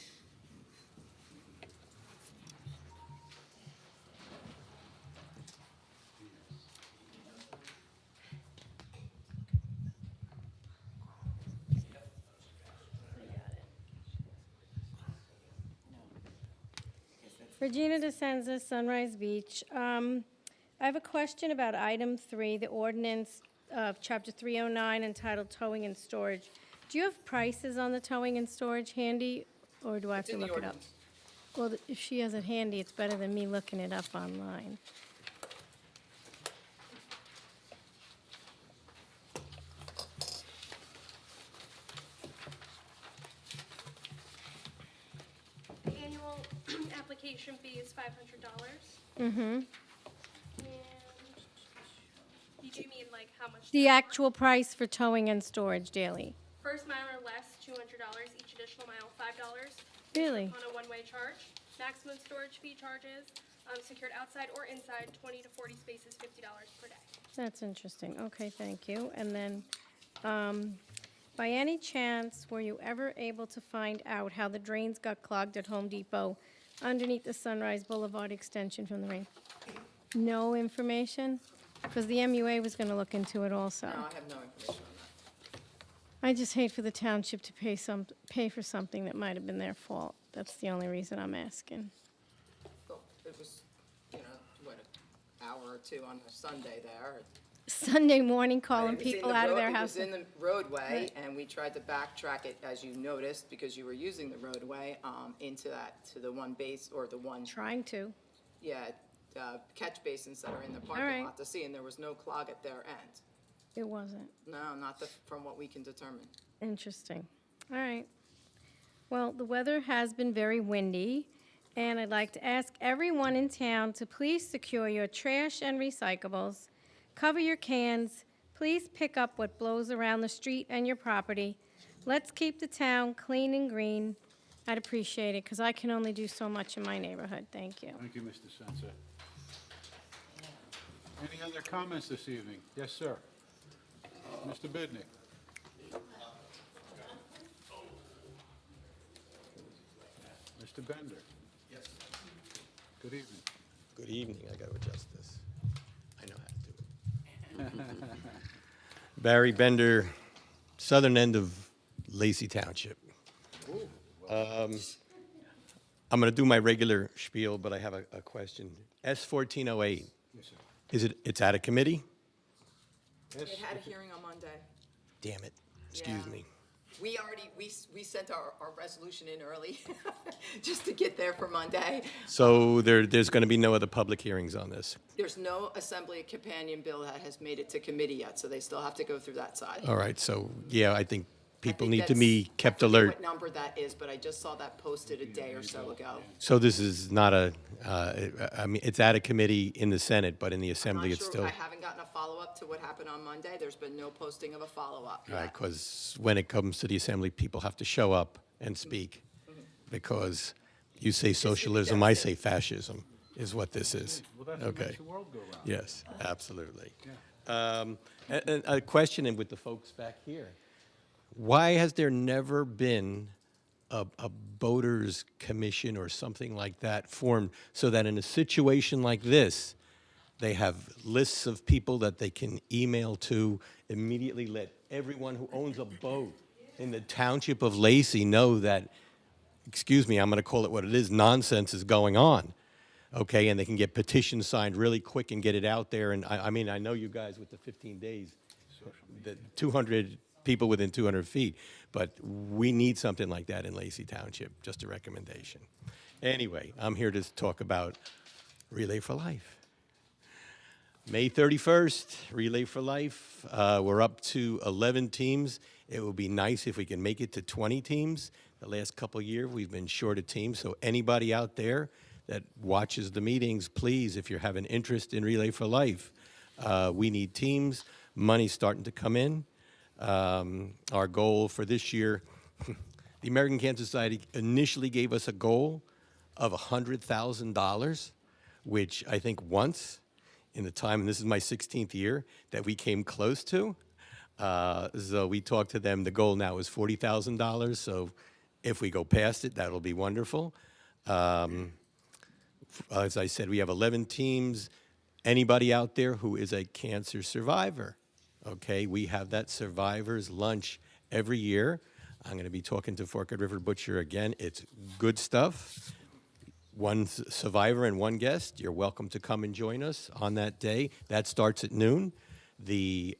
Regina DeSenza, Sunrise Beach. I have a question about item 3, the ordinance of chapter 309 entitled Towing and Storage. Do you have prices on the towing and storage handy, or do I have It's to in the look it up? ordinance. Well, if she has it handy, it's better than me looking it up online. The annual application fee is $500. Mm-hmm. And you do mean like how much? The actual price for towing and storage daily. First mile or less, $200. Each additional mile, $5. Really? On a one-way charge. Maximum storage fee charges, secured outside or inside, 20 to 40 spaces, $50 per day. That's interesting. Okay, thank you. And then, by any chance, were you ever able to find out how the drains got clogged at Home Depot underneath the Sunrise Boulevard extension from the rain? No information? Because the MUA was going to look into it also. No, I have no information on that. I just hate for the township to pay for something that might have been their fault. That's the only reason I'm asking. Well, it was, what, an hour or two on a Sunday there. Sunday morning calling It was in people the out of road- their It house. was in the roadway, Right. and we tried to backtrack it, as you noticed, because you were using the roadway, into to the one base, or the one, Trying to. catch basins that are in the right. parking lot to see, and there was no clog at their end. It wasn't. No, not from what we can determine. Interesting. All right. Well, the weather has been very windy, and I'd like to ask everyone in town to please secure your trash and recyclables, cover your cans, please pick up what blows around the street and your property. Let's keep the town clean and green. I'd appreciate it, because I can only do so much in my neighborhood. Thank you. Thank you, Mr. Senza. Any other comments this evening? Yes, sir. Mr. Bidnick. Mr. Bender. Yes. Good evening. Good evening. I got to adjust this. I know how to do it. Barry Bender, southern end of Lacey Township. I'm going to do my regular spiel, but I have a question. S1408. Yes, sir. It's out of committee? It had a hearing on Monday. Damn it. Excuse Yeah. me. We already, we sent our resolution in early, just to get there for Monday. So there's going to be no other public hearings on this? There's no assembly companion bill that has made it to committee yet, so they still have to go through that side. All right. So, yeah, I think people think need to be that's- kept I forget alert. what number that is, but I just saw that posted a day or so ago. So this is not I mean, it's out of committee in the Senate, but in the Assembly, I'm it's not still. sure, I haven't gotten a follow-up to what happened on Monday. There's been no posting of a follow-up Right, yet. because when it comes to the Assembly, people have to show up and speak, because you say socialism, I say fascism, is what this is. Well, that's what Okay. makes the world go round. Yes, absolutely. And a question with the folks back here. Why has there never been a voters commission or something like that formed so that in a situation like this, they have lists of people that they can email to, immediately let everyone who owns a boat in the township of Lacey know that, excuse me, I'm going to call it what it is, nonsense is going on. okay, and they can get petitions signed really quick and get it out there. And I mean, I know you guys with the 15 days, the 200 people within 200 feet, but we need something like that in Lacey Township, just a recommendation. Anyway, I'm here to talk about Relay for Life. May 31st, Relay for Life. We're up to 11 teams. It would be nice if we can make it to 20 teams. The last couple of years, we've been short of teams, so anybody out there that watches the meetings, please, if you have an interest in Relay for Life, we need teams. Money's starting to come in. Our goal for this year, the American Cancer Society initially gave us a goal of $100,000, which I think once in the time, and this is my 16th year, that we came close to. So we talked to them. The goal now is $40,000. So if we go past it, that'll be wonderful. As I said, we have 11 teams. Anybody out there who is a cancer survivor, okay, we have that survivor's lunch every year. I'm going to be talking to Forked River Butcher again. It's good stuff. One survivor and one guest. You're welcome to come and join us on that day. That starts at noon. The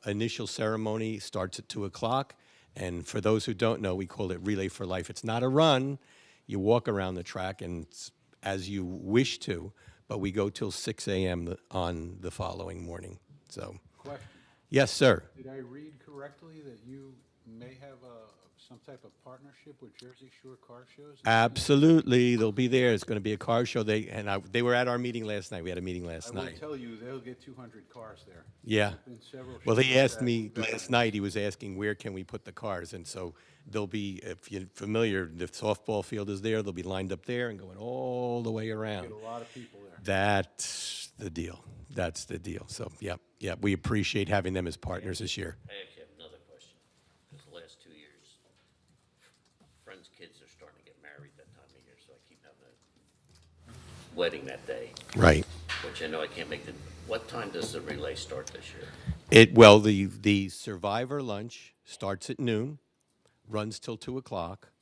initial ceremony starts at 2 o'clock. And for those who don't know, we call it Relay for Life. It's not a run. You walk around the track and as you wish to, but we go till 6 a.m. on the following morning. So, Question. yes, sir. Did I read correctly that you may have some type of partnership with Jersey Shore Car Shows? Absolutely, they'll be there. It's going to be a car show. They were at our meeting last night. We had a meeting last I will night. tell you, they'll get 200 cars there. Yeah. There's been several Well, he shows asked that- me last night, he was asking where can we put the cars? And so they'll be, if you're familiar, the softball field is there. They'll be lined up there and going all the way around. Get a lot of people there. That's the deal. That's the deal. So, yep, we appreciate having them as partners this year. I actually have another question, because the last 2 years, friends' kids are starting to get married that time of year, so I keep having a wedding that day. Right. Which I know I can't make the, what time does the relay start this year? Well, the survivor lunch starts at noon, runs till 2 o'clock.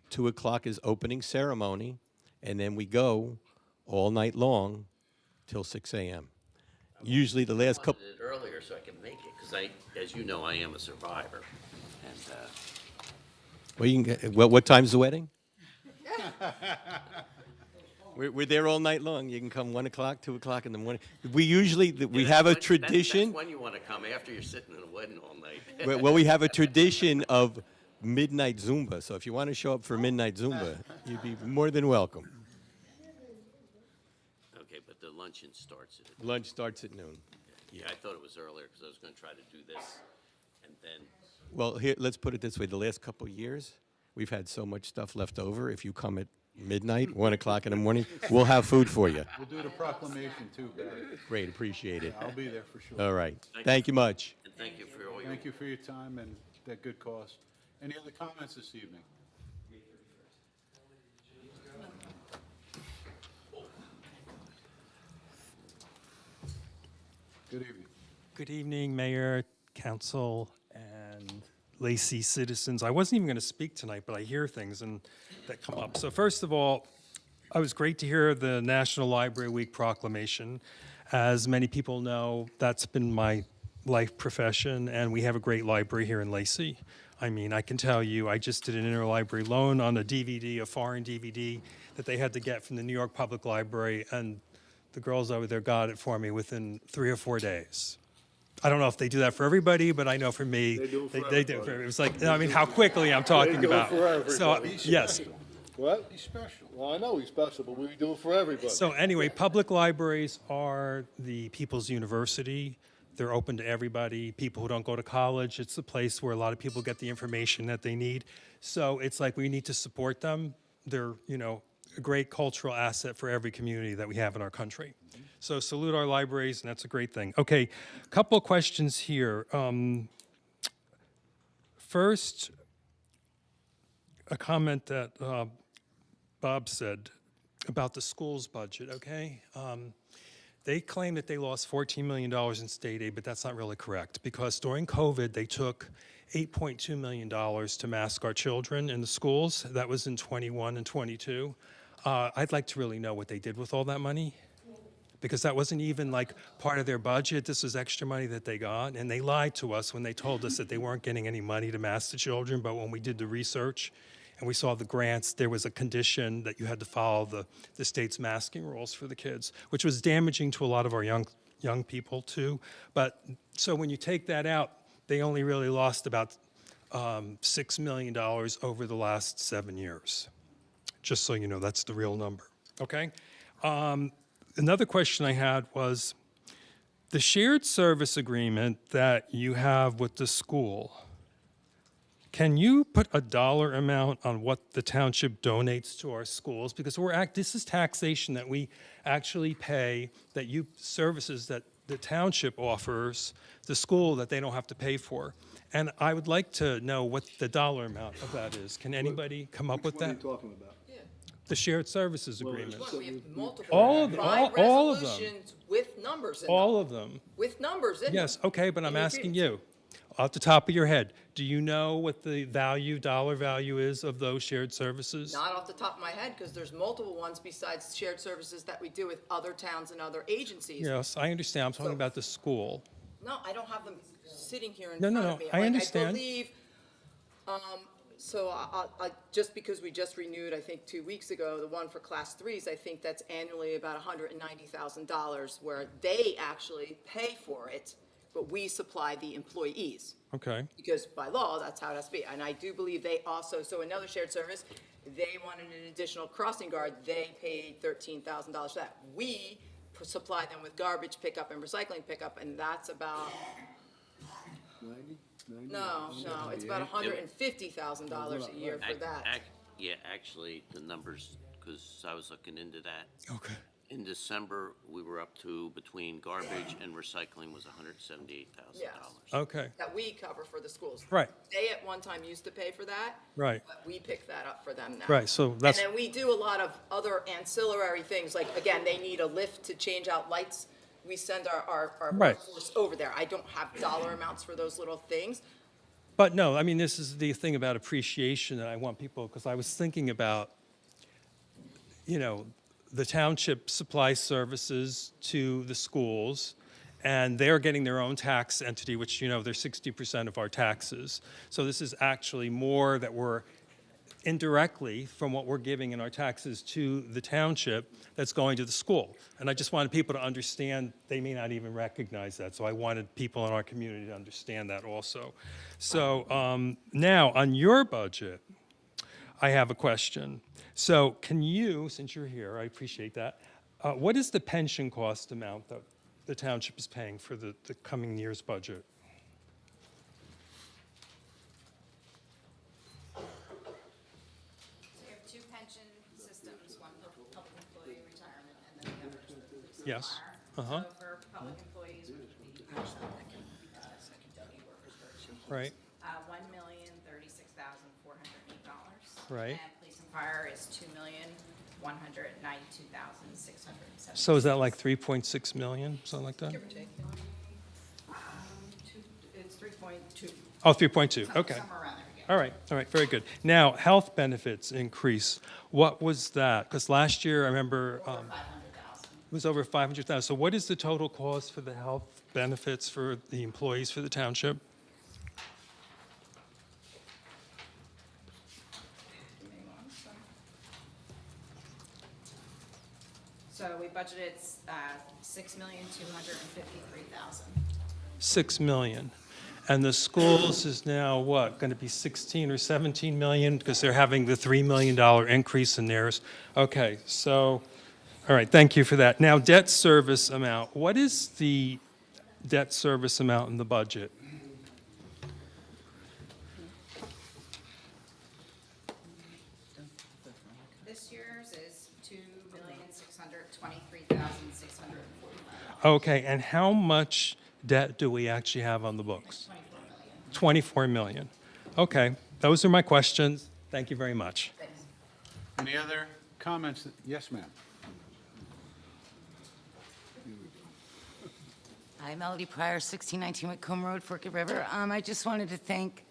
2 o'clock is opening ceremony, and then we go all night long till 6 a.m. Usually the last couple. I wanted it earlier so I can make it, because as you know, I am a survivor. And Well, you can get, what time's the wedding? We're there all night long. You can come 1 o'clock, 2 o'clock in the morning. We usually, we have a tradition. That's when you want to come, after you're sitting in a wedding all night. Well, we have a tradition of midnight Zumba. So if you want to show up for midnight Zumba, you'd be more than welcome. Okay, but the luncheon starts at. Lunch starts at noon. Yeah, I thought it was earlier, because I was going to try to do this, and then. Well, here, let's put it this way. The last couple of years, we've had so much stuff left over. If you come at midnight, 1 o'clock in the morning, we'll have food for you. We'll do the proclamation too, Barry. Great, appreciate it. I'll be there for sure. All right. Thank you much. And thank you for all your. Thank you for your time and that good cause. Any other comments this evening? Good evening. Good evening, Mayor, Council, and Lacey citizens. I wasn't even going to speak tonight, but I hear things that come up. So first of all, it was great to hear the National Library Week proclamation. As many people know, that's been my life profession, and we have a great library here in Lacey. I mean, I can tell you, I just did an interlibrary loan on a DVD, a foreign DVD, that they had to get from the New York Public Library, and the girls over there got it for me within 3 or 4 days. I don't know if they do that for everybody, but I know for me, they do it for, it was like, I mean, how quickly I'm talking about. So, yes. What? He's special. Well, I know he's special, but we do it for everybody. So anyway, public libraries are the people's university. They're open to everybody, people who don't go to college. It's the place where a lot of people get the information that they need. So it's like we need to support them. They're, a great cultural asset for every community that we have in our country. So salute our libraries, and that's a great thing. Okay, a couple of questions here. First, a comment that Bob said about the school's budget, okay? They claim that they lost $14 million in state aid, but that's not really correct, because during COVID, they took $8.2 million to mask our children in the schools. That was in 21 and 22. I'd like to really know what they did with all that money, because that wasn't even like part of their budget. This was extra money that they got, and they lied to us when they told us that they weren't getting any money to mask the children, but when we did the research and we saw the grants, there was a condition that you had to follow the state's masking rules for the kids, which was damaging to a lot of our young people too. But so when you take that out, they only really lost about $6 million over the last 7 years. Just so you know, that's the real number, okay? Another question I had was, the shared service agreement that you have with the school, can you put a dollar amount on what the township donates to our schools? Because this is taxation that we actually pay, services that the township offers the school that they don't have to pay for. And I would like to know what the dollar amount of that is. Can anybody come up with What are you that? talking about? The shared services agreement. Look, we have multiple. All of them, Five all of them. resolutions with numbers in them. All of them. With numbers in them. Yes, okay, but I'm And you asking agreed. you, off the top of your head, do you know what the dollar value is of those shared services? Not off the top of my head, because there's multiple ones besides shared services that we do with other towns and other agencies. Yes, I understand. I'm talking about the school. No, I don't have them sitting here in No, front no, of me. I Like, understand. I believe, so just because we just renewed, I think 2 weeks ago, the one for class threes, I think that's annually about $190,000, where they actually pay for it, but we supply the employees. Okay, Because by law, that's how it has to be. And I do believe they also, so another shared service, they wanted an additional crossing guard, they paid $13,000 for that. We supply them with garbage pickup and recycling pickup, and that's about, 90? no, it's about $150,000 a year for that. Yeah, actually, the numbers, because I was looking into that. okay. In December, we were up to, between garbage and recycling was $178,000. Yes. Okay, That we cover for the schools. Right. They at one time used to pay for that. right, But we pick that up for them now. right, so that's, And then we do a lot of other ancillary things, like, again, they need a lift to change out lights. We send our Right. workforce over there. I don't have dollar amounts for those little things. but no, I mean, this is the thing about appreciation that I want people, because I was thinking about, the township supplies services to the schools, and they're getting their own tax entity, which, they're 60% of our taxes. So this is actually more that we're indirectly from what we're giving in our taxes to the township that's going to the school. And I just wanted people to understand, they may not even recognize that, so I wanted people in our community to understand that also. So now, on your budget, I have a question. So can you, since you're here, I appreciate that, what is the pension cost amount that the township is paying for the coming year's budget? So we have two pension systems, one for public employee retirement and then the other is the police and Yes. fire. Uh-huh. So for public employees, which would be secondary workers, Right. $1,036,408. Right. And police and fire is $2,192,670. So is that like 3.6 million, something like that? Give or take. It's 3.2. Oh, 3.2, okay. Somewhere around there, yeah. All right, very good. Now, health benefits increase. What was that? Because last year, I remember, $500,000. it was over 500,000. So what is the total cost for the health benefits for the employees for the township? So we budgeted $6,253,000. 6 million. And the schools is now what, going to be 16 or 17 million because they're having the $3 million increase in theirs? Okay, so, all right, thank you for that. Now, debt service amount. What is the debt service amount in the budget? This year's is $2,623,645. Okay, and how much debt do we actually have on the books? 24 million. Okay, those are my questions. Thank you very much. Any other comments? Yes, ma'am. Hi, Melody Pryor, 1619 Whitcomb Road, Forked River. I just wanted to thank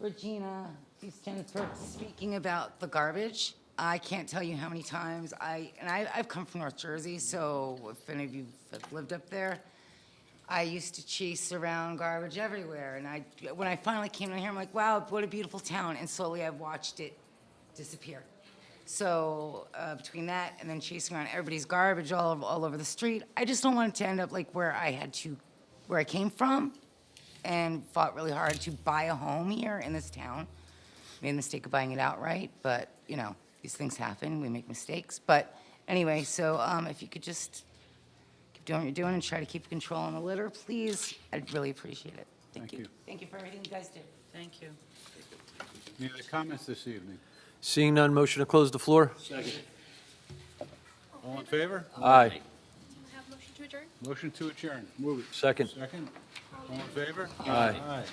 Regina Houston for speaking about the garbage. I can't tell you how many times I've come from North Jersey, so if any of you have lived up there, I used to chase around garbage everywhere. And when I finally came down here, I'm like, wow, what a beautiful town. And slowly I've watched it disappear. So between that and then chasing around everybody's garbage all over the street, I just don't want it to end up like where I came from and fought really hard to buy a home here in this town. Made the mistake of buying it outright, but, you know, these things happen. We make mistakes. But anyway, so if you could just keep doing what you're doing and try to keep control on the litter, please, I'd really appreciate it. Thank you. Thank you for everything you guys do. Thank you. Any other comments this evening? Seeing none, motion to close the floor? Second. All in favor? Aye. Do you have a motion to adjourn? Motion to adjourn. Move it. Second. Second. All in favor? Aye.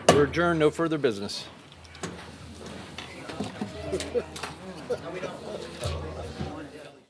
We're adjourned, no further business. No, we don't.